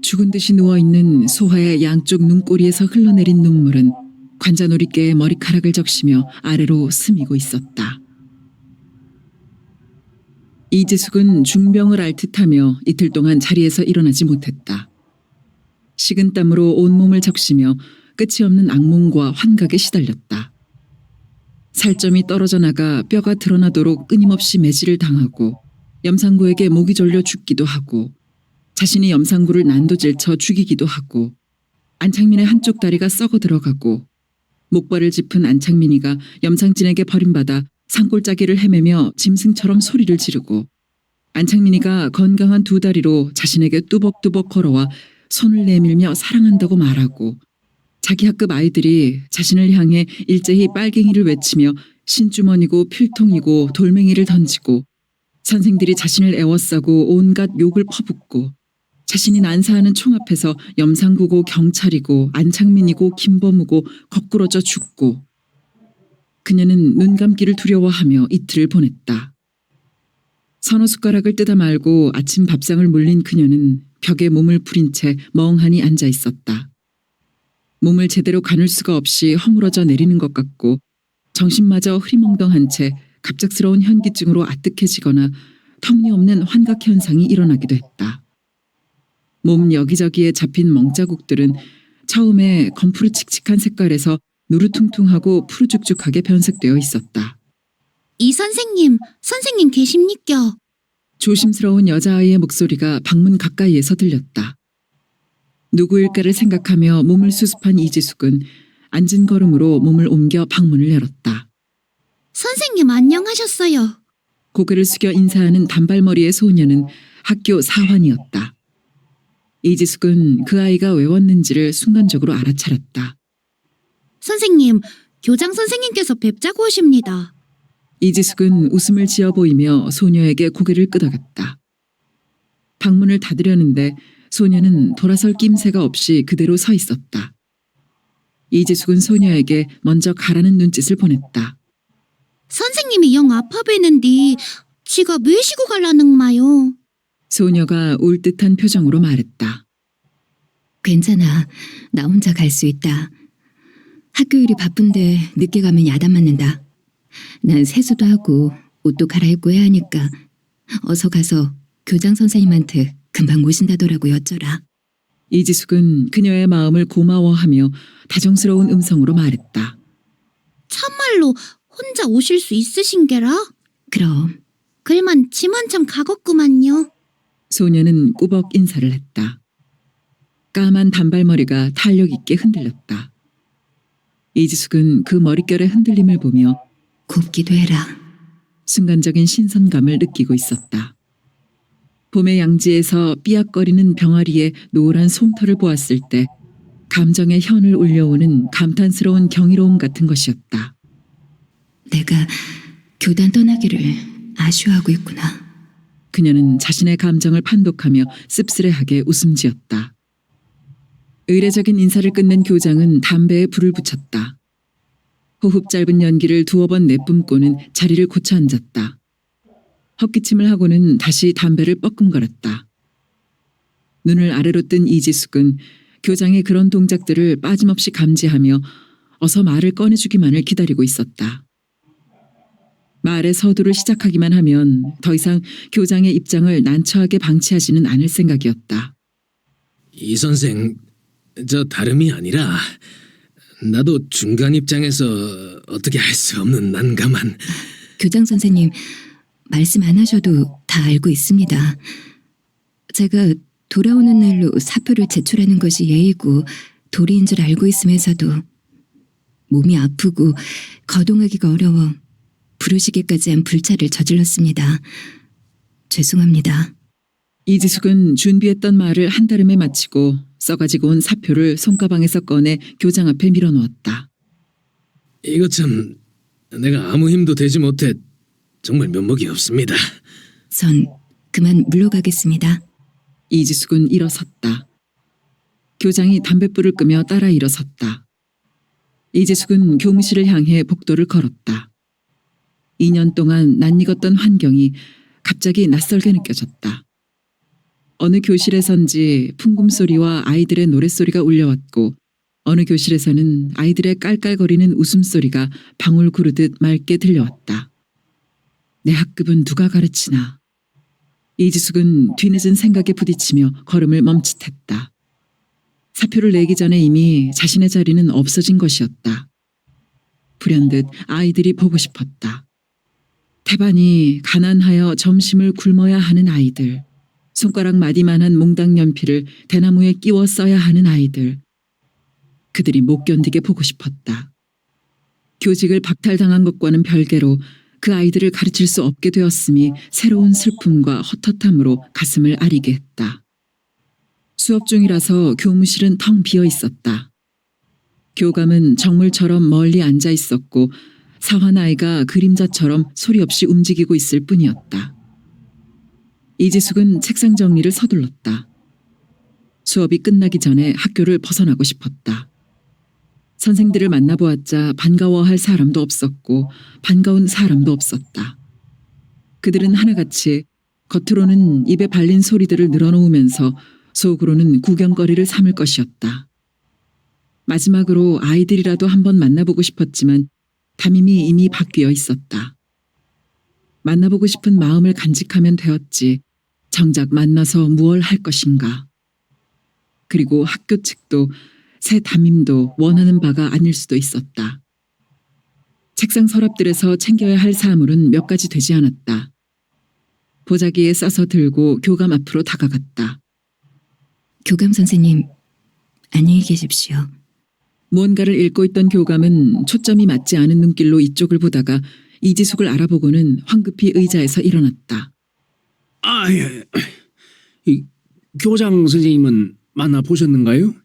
죽은 듯이 누워있는 소화의 양쪽 눈꼬리에서 흘러내린 눈물은 관자놀이개의 머리카락을 적시며 아래로 스미고 있었다. 이지숙은 중병을 앓듯하며 이틀 동안 자리에서 일어나지 못했다. 식은땀으로 온몸을 적시며 끝이 없는 악몽과 환각에 시달렸다. 살점이 떨어져 나가 뼈가 드러나도록 끊임없이 매질을 당하고 염상구에게 목이 졸려 죽기도 하고 자신이 염상구를 난도질쳐 죽이기도 하고 안창민의 한쪽 다리가 썩어 들어가고 목발을 짚은 안창민이가 염상진에게 버림받아 산골짜기를 헤매며 짐승처럼 소리를 지르고 안창민이가 건강한 두 다리로 자신에게 뚜벅뚜벅 걸어와 손을 내밀며 사랑한다고 말하고 자기 학급 아이들이 자신을 향해 일제히 빨갱이를 외치며 신주머니고 필통이고 돌멩이를 던지고 선생들이 자신을 애워싸고 온갖 욕을 퍼붓고 자신이 난사하는 총 앞에서 염상구고 경찰이고 안창민이고 김범우고 거꾸러져 죽고 그녀는 눈 감기를 두려워하며 이틀을 보냈다. 서너 숟가락을 뜯어 말고 아침 밥상을 물린 그녀는 벽에 몸을 부린 채 멍하니 앉아 있었다. 몸을 제대로 가눌 수가 없이 허물어져 내리는 것 같고 정신마저 흐리멍덩한 채 갑작스러운 현기증으로 아득해지거나 터무니없는 환각 현상이 일어나기도 했다. 몸 여기저기에 잡힌 멍자국들은 처음에 검푸르칙칙한 색깔에서 누르퉁퉁하고 푸르죽죽하게 변색되어 있었다. 이 선생님 계십니까? 조심스러운 여자아이의 목소리가 방문 가까이에서 들렸다. 누구일까를 생각하며 몸을 수습한 이지숙은 앉은 걸음으로 몸을 옮겨 방문을 열었다. 선생님 안녕하셨어요. 고개를 숙여 인사하는 단발머리의 소녀는 학교 사환이었다. 이지숙은 그 아이가 왜 왔는지를 순간적으로 알아차렸다. 선생님, 교장 선생님께서 뵙자고 오십니다. 이지숙은 웃음을 지어 보이며 소녀에게 고개를 끄덕였다. 방문을 닫으려는데 소녀는 돌아설 낌새가 없이 그대로 서 있었다. 이지숙은 소녀에게 먼저 가라는 눈짓을 보냈다. 선생님이 영 아파 보이는데 지가 메시고 갈라는 마요. 소녀가 울 듯한 표정으로 말했다. 괜찮아. 나 혼자 갈 수 있다. 학교 일이 바쁜데 늦게 가면 야단 맞는다. 난 세수도 하고 옷도 갈아입고 해야 하니까 어서 가서 교장 선생님한테 금방 모신다더라고 여쭤라. 이지숙은 그녀의 마음을 고마워하며 다정스러운 음성으로 말했다. 참말로 혼자 오실 수 있으신게라? 그럼. 글만 짐 한참 가겠구만요. 소녀는 꾸벅 인사를 했다. 까만 단발머리가 탄력 있게 흔들렸다. 이지숙은 그 머릿결의 흔들림을 보며 곱기도 해라. 순간적인 신선감을 느끼고 있었다. 봄의 양지에서 삐약거리는 병아리의 노란 솜털을 보았을 때 감정의 현을 울려오는 감탄스러운 경이로움 같은 것이었다. 내가 교단 떠나기를 아쉬워하고 있구나. 그녀는 자신의 감정을 판독하며 씁쓸해하게 웃음 지었다. 의례적인 인사를 끝낸 교장은 담배에 불을 붙였다. 호흡 짧은 연기를 두어 번 내뿜고는 자리를 고쳐 앉았다. 헛기침을 하고는 다시 담배를 뻐끔거렸다. 눈을 아래로 뜬 이지숙은 교장의 그런 동작들을 빠짐없이 감지하며 어서 말을 꺼내주기만을 기다리고 있었다. 말의 서두를 시작하기만 하면 더 이상 교장의 입장을 난처하게 방치하지는 않을 생각이었다. 이 선생, 저 다름이 아니라 나도 중간 입장에서 어떻게 할 수 없는 난감한... 교장 선생님, 말씀 안 하셔도 다 알고 있습니다. 제가 돌아오는 날로 사표를 제출하는 것이 예의고 도리인 줄 알고 있으면서도 몸이 아프고 거동하기가 어려워 부르시기까지 한 불찰을 저질렀습니다. 죄송합니다. 이지숙은 준비했던 말을 한달음에 마치고 써가지고 온 사표를 손가방에서 꺼내 교장 앞에 밀어놓았다. 이거 참 내가 아무 힘도 되지 못해 정말 면목이 없습니다. 전 그만 물러가겠습니다. 이지숙은 일어섰다. 교장이 담뱃불을 끄며 따라 일어섰다. 이지숙은 교무실을 향해 복도를 걸었다. 2년 동안 낯익었던 환경이 갑자기 낯설게 느껴졌다. 어느 교실에선지 풍금소리와 아이들의 노랫소리가 울려왔고 어느 교실에서는 아이들의 깔깔거리는 웃음소리가 방울 구르듯 맑게 들려왔다. 내 학급은 누가 가르치나. 이지숙은 뒤늦은 생각에 부딪히며 걸음을 멈칫했다. 사표를 내기 전에 이미 자신의 자리는 없어진 것이었다. 불현듯 아이들이 보고 싶었다. 태반이 가난하여 점심을 굶어야 하는 아이들, 손가락 마디만한 몽당 연필을 대나무에 끼워 써야 하는 아이들, 그들이 못 견디게 보고 싶었다. 교직을 박탈당한 것과는 별개로 그 아이들을 가르칠 수 없게 되었음이 새로운 슬픔과 헛헛함으로 가슴을 아리게 했다. 수업 중이라서 교무실은 텅 비어 있었다. 교감은 정물처럼 멀리 앉아 있었고 사환 아이가 그림자처럼 소리 없이 움직이고 있을 뿐이었다. 이지숙은 책상 정리를 서둘렀다. 수업이 끝나기 전에 학교를 벗어나고 싶었다. 선생들을 만나보았자 반가워할 사람도 없었고 반가운 사람도 없었다. 그들은 하나같이 겉으로는 입에 발린 소리들을 늘어놓으면서 속으로는 구경거리를 삼을 것이었다. 마지막으로 아이들이라도 한번 만나보고 싶었지만 담임이 이미 바뀌어 있었다. 만나보고 싶은 마음을 간직하면 되었지 정작 만나서 무얼 할 것인가. 그리고 학교 측도 새 담임도 원하는 바가 아닐 수도 있었다. 책상 서랍들에서 챙겨야 할 사물은 몇 가지 되지 않았다. 보자기에 싸서 들고 교감 앞으로 다가갔다. 교감 선생님, 안녕히 계십시오. 무언가를 읽고 있던 교감은 초점이 맞지 않은 눈길로 이쪽을 보다가 이지숙을 알아보고는 황급히 의자에서 일어났다. 예. 이 교장 선생님은 만나 보셨는가요?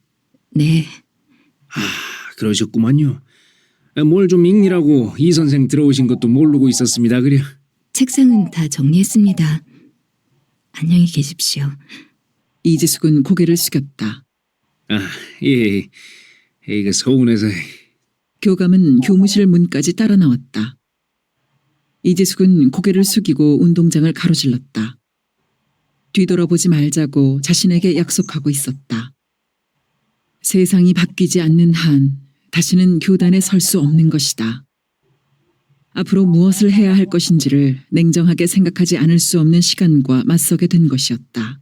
네, 그러셨구만요. 뭘 좀 읽느라고 이 선생 들어오신 것도 모르고 있었습니다. 그래. 책상은 다 정리했습니다. 안녕히 계십시오. 이지숙은 고개를 숙였다. 예. 이거 서운해서. 교감은 교무실 문까지 따라 나왔다. 이지숙은 고개를 숙이고 운동장을 가로질렀다. 뒤돌아보지 말자고 자신에게 약속하고 있었다. 세상이 바뀌지 않는 한 다시는 교단에 설 수 없는 것이다. 앞으로 무엇을 해야 할 것인지를 냉정하게 생각하지 않을 수 없는 시간과 맞서게 된 것이었다.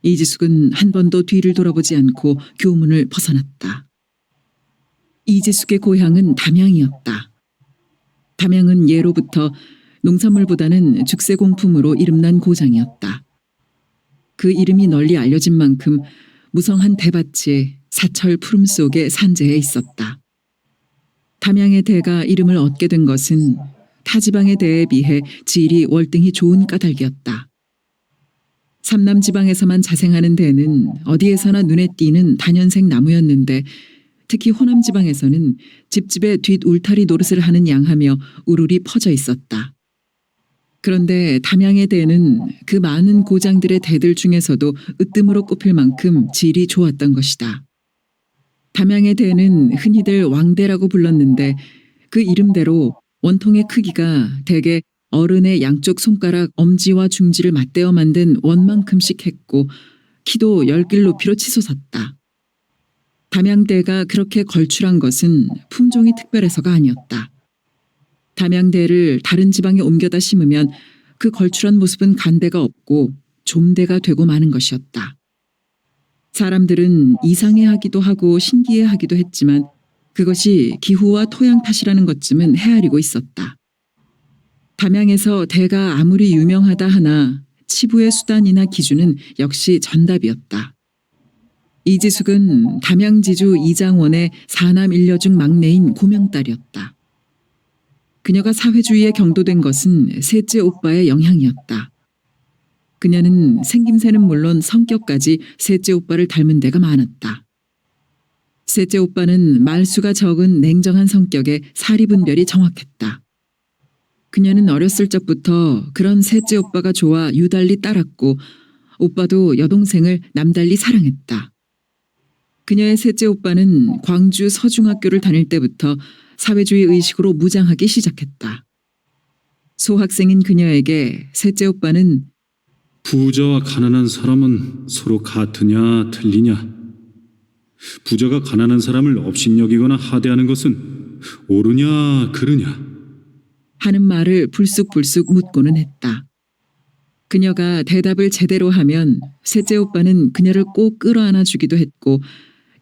이지숙은 한 번도 뒤를 돌아보지 않고 교문을 벗어났다. 이지숙의 고향은 담양이었다. 담양은 예로부터 농산물보다는 죽세공품으로 이름난 고장이었다. 그 이름이 널리 알려진 만큼 무성한 대밭이 사철 푸름 속의 산재에 있었다. 담양의 대가 이름을 얻게 된 것은 타 지방의 대에 비해 질이 월등히 좋은 까닭이었다. 삼남 지방에서만 자생하는 대는 어디에서나 눈에 띄는 다년생 나무였는데 특히 호남 지방에서는 집집에 뒷 울타리 노릇을 하는 양하며 우르르 퍼져 있었다. 그런데 담양의 대는 그 많은 고장들의 대들 중에서도 으뜸으로 꼽힐 만큼 질이 좋았던 것이다. 담양의 대는 흔히들 왕대라고 불렀는데 그 이름대로 원통의 크기가 대개 어른의 양쪽 손가락 엄지와 중지를 맞대어 만든 원만큼씩 했고 키도 10길 높이로 치솟았다. 담양대가 그렇게 걸출한 것은 품종이 특별해서가 아니었다. 담양대를 다른 지방에 옮겨다 심으면 그 걸출한 모습은 간대가 없고 좀대가 되고 마는 것이었다. 사람들은 이상해하기도 하고 신기해하기도 했지만 그것이 기후와 토양 탓이라는 것쯤은 헤아리고 있었다. 담양에서 대가 아무리 유명하다 하나 치부의 수단이나 기준은 역시 전답이었다. 이지숙은 담양지주 이장원의 4남 1녀 중 막내인 고명딸이었다. 그녀가 사회주의에 경도된 것은 셋째 오빠의 영향이었다. 그녀는 생김새는 물론 성격까지 셋째 오빠를 닮은 데가 많았다. 셋째 오빠는 말수가 적은 냉정한 성격에 사리분별이 정확했다. 그녀는 어렸을 적부터 그런 셋째 오빠가 좋아 유달리 따랐고 오빠도 여동생을 남달리 사랑했다. 그녀의 셋째 오빠는 광주 서중학교를 다닐 때부터 사회주의 의식으로 무장하기 시작했다. 소학생인 그녀에게 셋째 오빠는 부자와 가난한 사람은 서로 같으냐 틀리냐? 부자가 가난한 사람을 업신여기거나 하대하는 것은 옳으냐 그르냐? 하는 말을 불쑥불쑥 묻고는 했다. 그녀가 대답을 제대로 하면 셋째 오빠는 그녀를 꼭 끌어안아 주기도 했고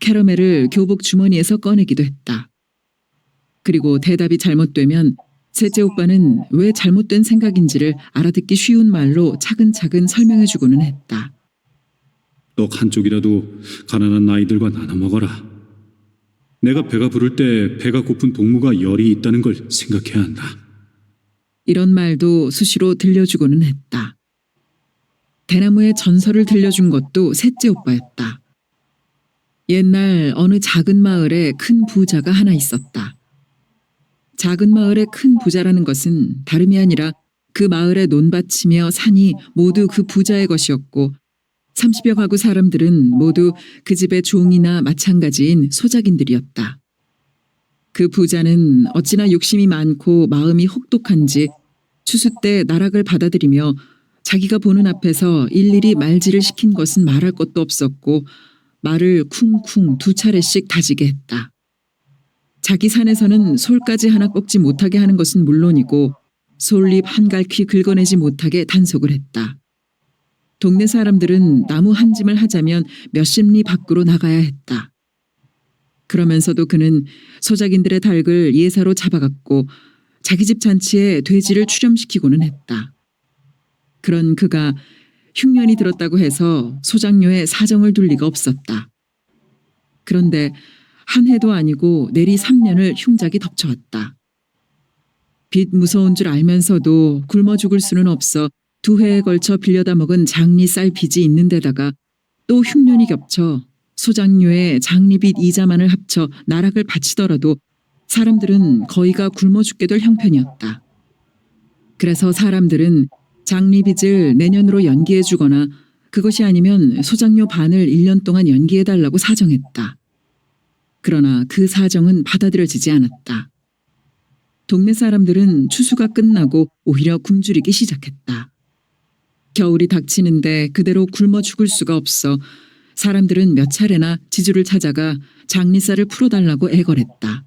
캐러멜을 교복 주머니에서 꺼내기도 했다. 그리고 대답이 잘못되면 셋째 오빠는 왜 잘못된 생각인지를 알아듣기 쉬운 말로 차근차근 설명해주고는 했다. 떡 한쪽이라도 가난한 아이들과 나눠 먹어라. 내가 배가 부를 때 배가 고픈 동무가 열이 있다는 걸 생각해야 한다. 이런 말도 수시로 들려주고는 했다. 대나무의 전설을 들려준 것도 셋째 오빠였다. 옛날 어느 작은 마을에 큰 부자가 하나 있었다. 작은 마을의 큰 부자라는 것은 다름이 아니라 그 마을의 논밭이며 산이 모두 그 부자의 것이었고 30여 가구 사람들은 모두 그 집의 종이나 마찬가지인 소작인들이었다. 그 부자는 어찌나 욕심이 많고 마음이 혹독한지 추수 때 나락을 받아들이며 자기가 보는 앞에서 일일이 말질을 시킨 것은 말할 것도 없었고 말을 쿵쿵 2차례씩 다지게 했다. 자기 산에서는 솔까지 하나 꺾지 못하게 하는 것은 물론이고 솔잎 한 갈퀴 긁어내지 못하게 단속을 했다. 동네 사람들은 나무 한 짐을 하자면 몇십 리 밖으로 나가야 했다. 그러면서도 그는 소작인들의 닭을 예사로 잡아갔고 자기 집 잔치에 돼지를 출염시키고는 했다. 그런 그가 흉년이 들었다고 해서 소작료에 사정을 둘 리가 없었다. 그런데 한 해도 아니고 내리 3년을 흉작이 덮쳐왔다. 빚 무서운 줄 알면서도 굶어 죽을 수는 없어 2회에 걸쳐 빌려다 먹은 장리 쌀 빚이 있는 데다가 또 흉년이 겹쳐 소작료에 장리빚 이자만을 합쳐 나락을 바치더라도 사람들은 거의가 굶어 죽게 될 형편이었다. 그래서 사람들은 장리빚을 내년으로 연기해 주거나 그것이 아니면 소작료 반을 1년 동안 연기해 달라고 사정했다. 그러나 그 사정은 받아들여지지 않았다. 동네 사람들은 추수가 끝나고 오히려 굶주리기 시작했다. 겨울이 닥치는데 그대로 굶어 죽을 수가 없어 사람들은 몇 차례나 지주를 찾아가 장리쌀을 풀어달라고 애걸했다.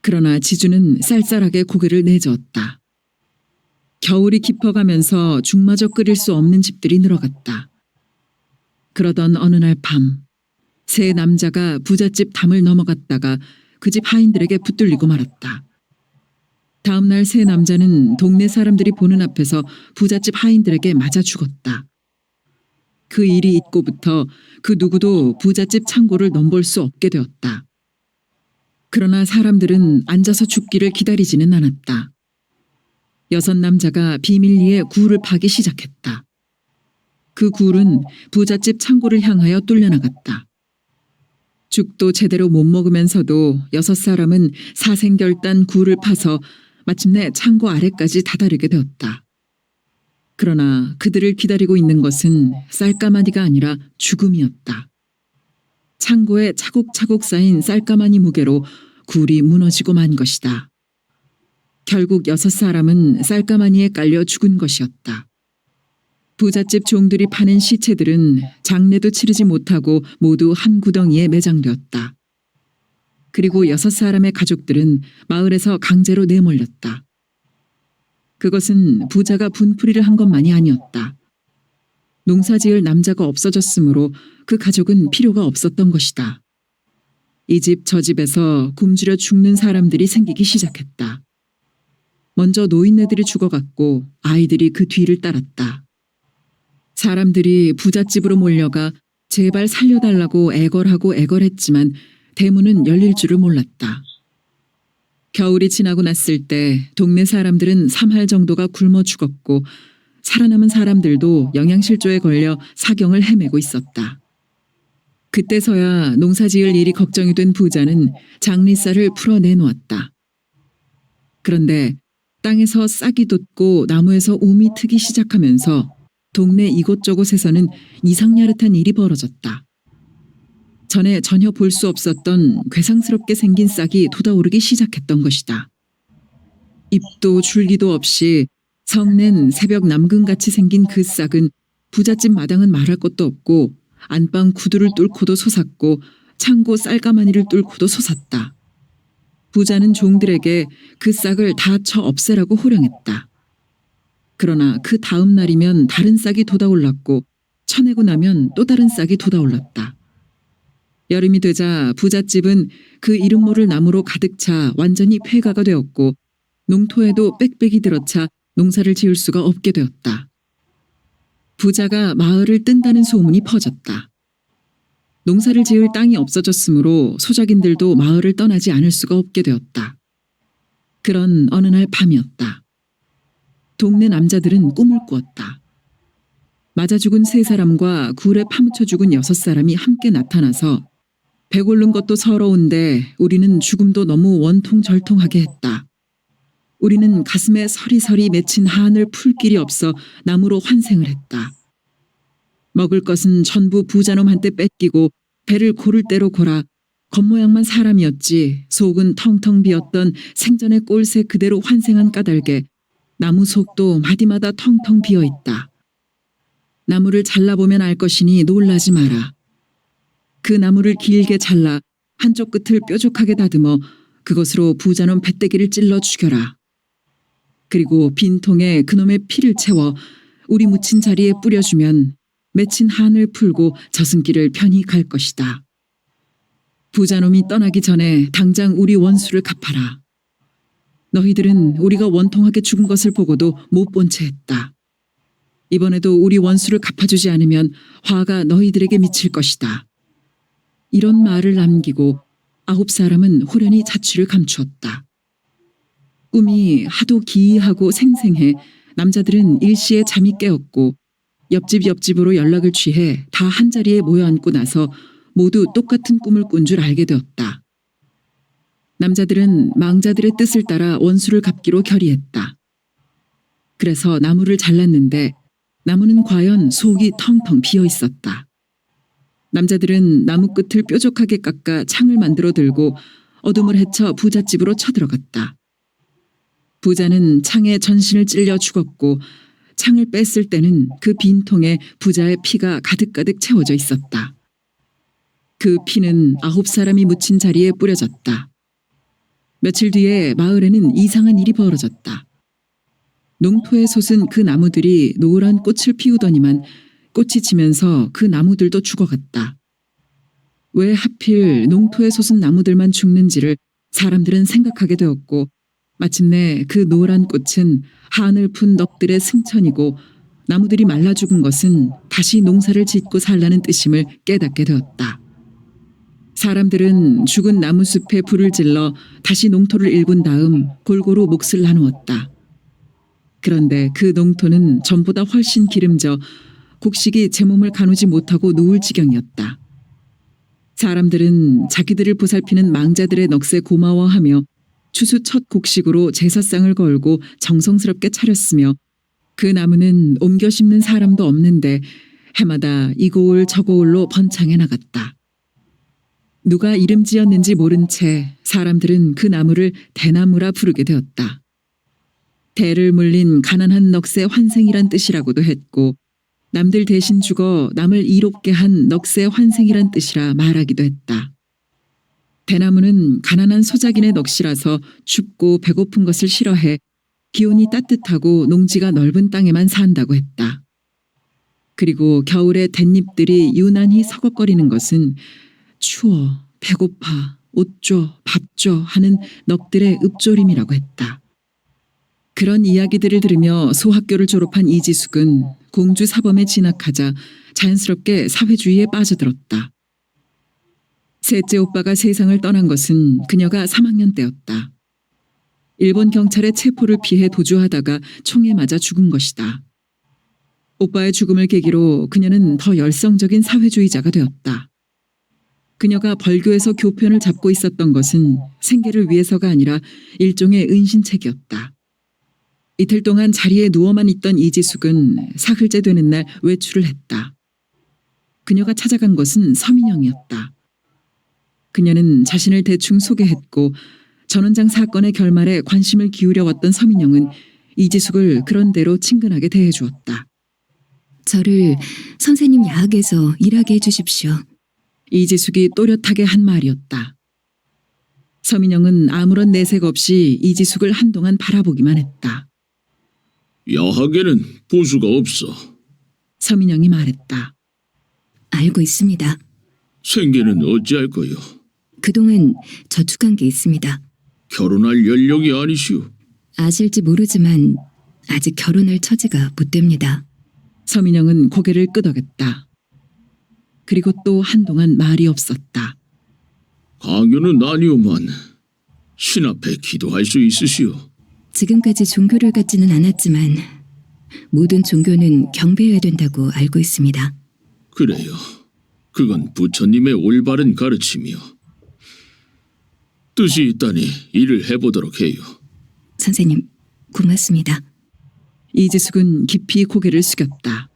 그러나 지주는 쌀쌀하게 고개를 내저었다. 겨울이 깊어가면서 죽마저 끓일 수 없는 집들이 늘어갔다. 그러던 어느 날 밤, 세 남자가 부잣집 담을 넘어갔다가 그 집 하인들에게 붙들리고 말았다. 다음 날 세 남자는 동네 사람들이 보는 앞에서 부잣집 하인들에게 맞아 죽었다. 그 일이 있고부터 그 누구도 부잣집 창고를 넘볼 수 없게 되었다. 그러나 사람들은 앉아서 죽기를 기다리지는 않았다. 6 남자가 비밀리에 굴을 파기 시작했다. 그 굴은 부잣집 창고를 향하여 뚫려나갔다. 죽도 제대로 못 먹으면서도 6 사람은 사생결단 굴을 파서 마침내 창고 아래까지 다다르게 되었다. 그러나 그들을 기다리고 있는 것은 쌀가마니가 아니라 죽음이었다. 창고에 차곡차곡 쌓인 쌀가마니 무게로 굴이 무너지고 만 것이다. 결국 6 사람은 쌀가마니에 깔려 죽은 것이었다. 부잣집 종들이 파는 시체들은 장례도 치르지 못하고 모두 한 구덩이에 매장되었다. 그리고 6 사람의 가족들은 마을에서 강제로 내몰렸다. 그것은 부자가 분풀이를 한 것만이 아니었다. 농사지을 남자가 없어졌으므로 그 가족은 필요가 없었던 것이다. 이 집 저 집에서 굶주려 죽는 사람들이 생기기 시작했다. 먼저 노인네들이 죽어갔고 아이들이 그 뒤를 따랐다. 사람들이 부잣집으로 몰려가 제발 살려달라고 애걸하고 애걸했지만 대문은 열릴 줄을 몰랐다. 겨울이 지나고 났을 때 동네 사람들은 3할 정도가 굶어 죽었고 살아남은 사람들도 영양실조에 걸려 사경을 헤매고 있었다. 그때서야 농사지을 일이 걱정이 된 부자는 장리쌀을 풀어내놓았다. 그런데 땅에서 싹이 돋고 나무에서 움이 트기 시작하면서 동네 이곳저곳에서는 이상야릇한 일이 벌어졌다. 전에 전혀 볼 수 없었던 괴상스럽게 생긴 싹이 돋아오르기 시작했던 것이다. 잎도 줄기도 없이 성낸 새벽 남근같이 생긴 그 싹은 부잣집 마당은 말할 것도 없고 안방 구두를 뚫고도 솟았고 창고 쌀가마니를 뚫고도 솟았다. 부자는 종들에게 그 싹을 다 쳐 없애라고 호령했다. 그러나 그 다음 날이면 다른 싹이 돋아올랐고 쳐내고 나면 또 다른 싹이 돋아올랐다. 여름이 되자 부잣집은 그 이름 모를 나무로 가득 차 완전히 폐가가 되었고 농토에도 빽빽이 들어차 농사를 지을 수가 없게 되었다. 부자가 마을을 뜬다는 소문이 퍼졌다. 농사를 지을 땅이 없어졌으므로 소작인들도 마을을 떠나지 않을 수가 없게 되었다. 그런 어느 날 밤이었다. 동네 남자들은 꿈을 꾸었다. 맞아 죽은 3사람과 굴에 파묻혀 죽은 6사람이 함께 나타나서 배고른 것도 서러운데 우리는 죽음도 너무 원통절통하게 했다. 우리는 가슴에 서리서리 맺힌 한을 풀 길이 없어 나무로 환생을 했다. 먹을 것은 전부 부자놈한테 뺏기고 배를 고를 대로 고라 겉모양만 사람이었지 속은 텅텅 비었던 생전의 꼴새 그대로 환생한 까닭에 나무 속도 마디마다 텅텅 비어있다. 나무를 잘라보면 알 것이니 놀라지 마라. 그 나무를 길게 잘라 한쪽 끝을 뾰족하게 다듬어 그것으로 부자놈 배때기를 찔러 죽여라. 그리고 빈통에 그놈의 피를 채워 우리 묻힌 자리에 뿌려주면 맺힌 한을 풀고 저승길을 편히 갈 것이다. 부자놈이 떠나기 전에 당장 우리 원수를 갚아라. 너희들은 우리가 원통하게 죽은 것을 보고도 못 본 채 했다. 이번에도 우리 원수를 갚아주지 않으면 화가 너희들에게 미칠 것이다. 이런 말을 남기고 9사람은 호련히 자취를 감추었다. 꿈이 하도 기이하고 생생해 남자들은 일시에 잠이 깨었고 옆집으로 연락을 취해 다 한자리에 모여 앉고 나서 모두 똑같은 꿈을 꾼 줄 알게 되었다. 남자들은 망자들의 뜻을 따라 원수를 갚기로 결의했다. 그래서 나무를 잘랐는데 나무는 과연 속이 텅텅 비어 있었다. 남자들은 나무 끝을 뾰족하게 깎아 창을 만들어 들고 어둠을 헤쳐 부잣집으로 쳐들어갔다. 부자는 창에 전신을 찔려 죽었고 창을 뺐을 때는 그 빈통에 부자의 피가 가득가득 채워져 있었다. 그 피는 9사람이 묻힌 자리에 뿌려졌다. 며칠 뒤에 마을에는 이상한 일이 벌어졌다. 농토에 솟은 그 나무들이 노란 꽃을 피우더니만 꽃이 지면서 그 나무들도 죽어갔다. 왜 하필 농토에 솟은 나무들만 죽는지를 사람들은 생각하게 되었고 마침내 그 노란 꽃은 한을 푼 넋들의 승천이고 나무들이 말라 죽은 것은 다시 농사를 짓고 살라는 뜻임을 깨닫게 되었다. 사람들은 죽은 나무숲에 불을 질러 다시 농토를 일군 다음 골고루 몫을 나누었다. 그런데 그 농토는 전보다 훨씬 기름져 곡식이 제 몸을 가누지 못하고 누울 지경이었다. 사람들은 자기들을 보살피는 망자들의 넋에 고마워하며 추수 첫 곡식으로 제사상을 걸고 정성스럽게 차렸으며 그 나무는 옮겨 심는 사람도 없는데 해마다 이 고을 저 고을로 번창해 나갔다. 누가 이름 지었는지 모른 채 사람들은 그 나무를 대나무라 부르게 되었다. 대를 물린 가난한 넋의 환생이란 뜻이라고도 했고 남들 대신 죽어 남을 이롭게 한 넋의 환생이란 뜻이라 말하기도 했다. 대나무는 가난한 소작인의 넋이라서 춥고 배고픈 것을 싫어해 기온이 따뜻하고 농지가 넓은 땅에만 산다고 했다. 그리고 겨울에 댄잎들이 유난히 서걱거리는 것은 추워, 배고파, 옷 줘, 밥 줘 하는 넋들의 읍조림이라고 했다. 그런 이야기들을 들으며 소학교를 졸업한 이지숙은 공주 사범에 진학하자 자연스럽게 사회주의에 빠져들었다. 셋째 오빠가 세상을 떠난 것은 그녀가 3학년 때였다. 일본 경찰의 체포를 피해 도주하다가 총에 맞아 죽은 것이다. 오빠의 죽음을 계기로 그녀는 더 열성적인 사회주의자가 되었다. 그녀가 벌교에서 교편을 잡고 있었던 것은 생계를 위해서가 아니라 일종의 은신책이었다. 이틀 동안 자리에 누워만 있던 이지숙은 사흘째 되는 날 외출을 했다. 그녀가 찾아간 것은 서민영이었다. 그녀는 자신을 대충 소개했고 전원장 사건의 결말에 관심을 기울여왔던 서민영은 이지숙을 그런대로 친근하게 대해주었다. 저를 선생님 야학에서 일하게 해주십시오. 이지숙이 또렷하게 한 말이었다. 서민영은 아무런 내색 없이 이지숙을 한동안 바라보기만 했다. 야학에는 보수가 없어. 서민영이 말했다. 알고 있습니다. 생계는 어찌할 거요? 그동안 저축한 게 있습니다. 결혼할 연령이 아니시오. 아실지 모르지만 아직 결혼할 처지가 못 됩니다. 서민영은 고개를 끄덕였다. 그리고 또 한동안 말이 없었다. 강요는 아니오만 신 앞에 기도할 수 있으시오. 지금까지 종교를 갖지는 않았지만 모든 종교는 경배해야 된다고 알고 있습니다. 그래요. 그건 부처님의 올바른 가르침이요. 뜻이 있다니 일을 해보도록 해요. 선생님, 고맙습니다. 이지숙은 깊이 고개를 숙였다.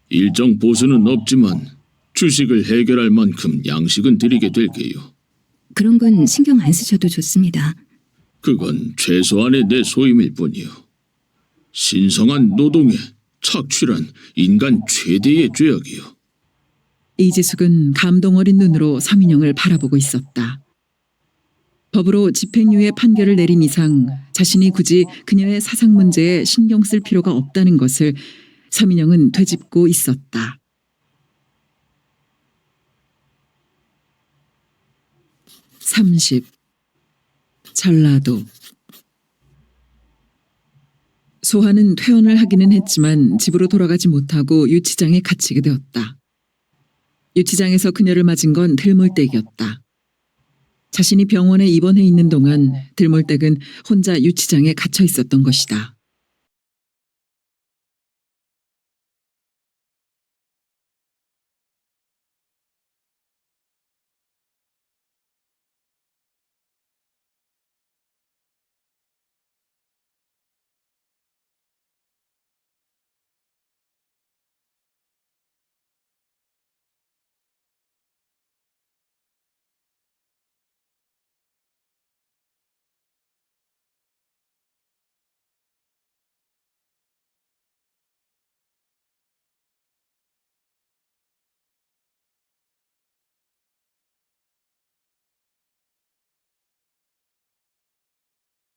일정 보수는 없지만 주식을 해결할 만큼 양식은 드리게 될게요. 그런 건 신경 안 쓰셔도 좋습니다. 그건 최소한의 내 소임일 뿐이요. 신성한 노동에 착취란 인간 최대의 죄악이요. 이지숙은 감동 어린 눈으로 서민영을 바라보고 있었다. 법으로 집행유예 판결을 내린 이상 자신이 굳이 그녀의 사상 문제에 신경 쓸 필요가 없다는 것을 서민영은 되짚고 있었다. 30. 전라도. 소하는 퇴원을 하기는 했지만 집으로 돌아가지 못하고 유치장에 갇히게 되었다. 유치장에서 그녀를 맞은 건 들몰댁이었다. 자신이 병원에 입원해 있는 동안 들몰댁은 혼자 유치장에 갇혀 있었던 것이다.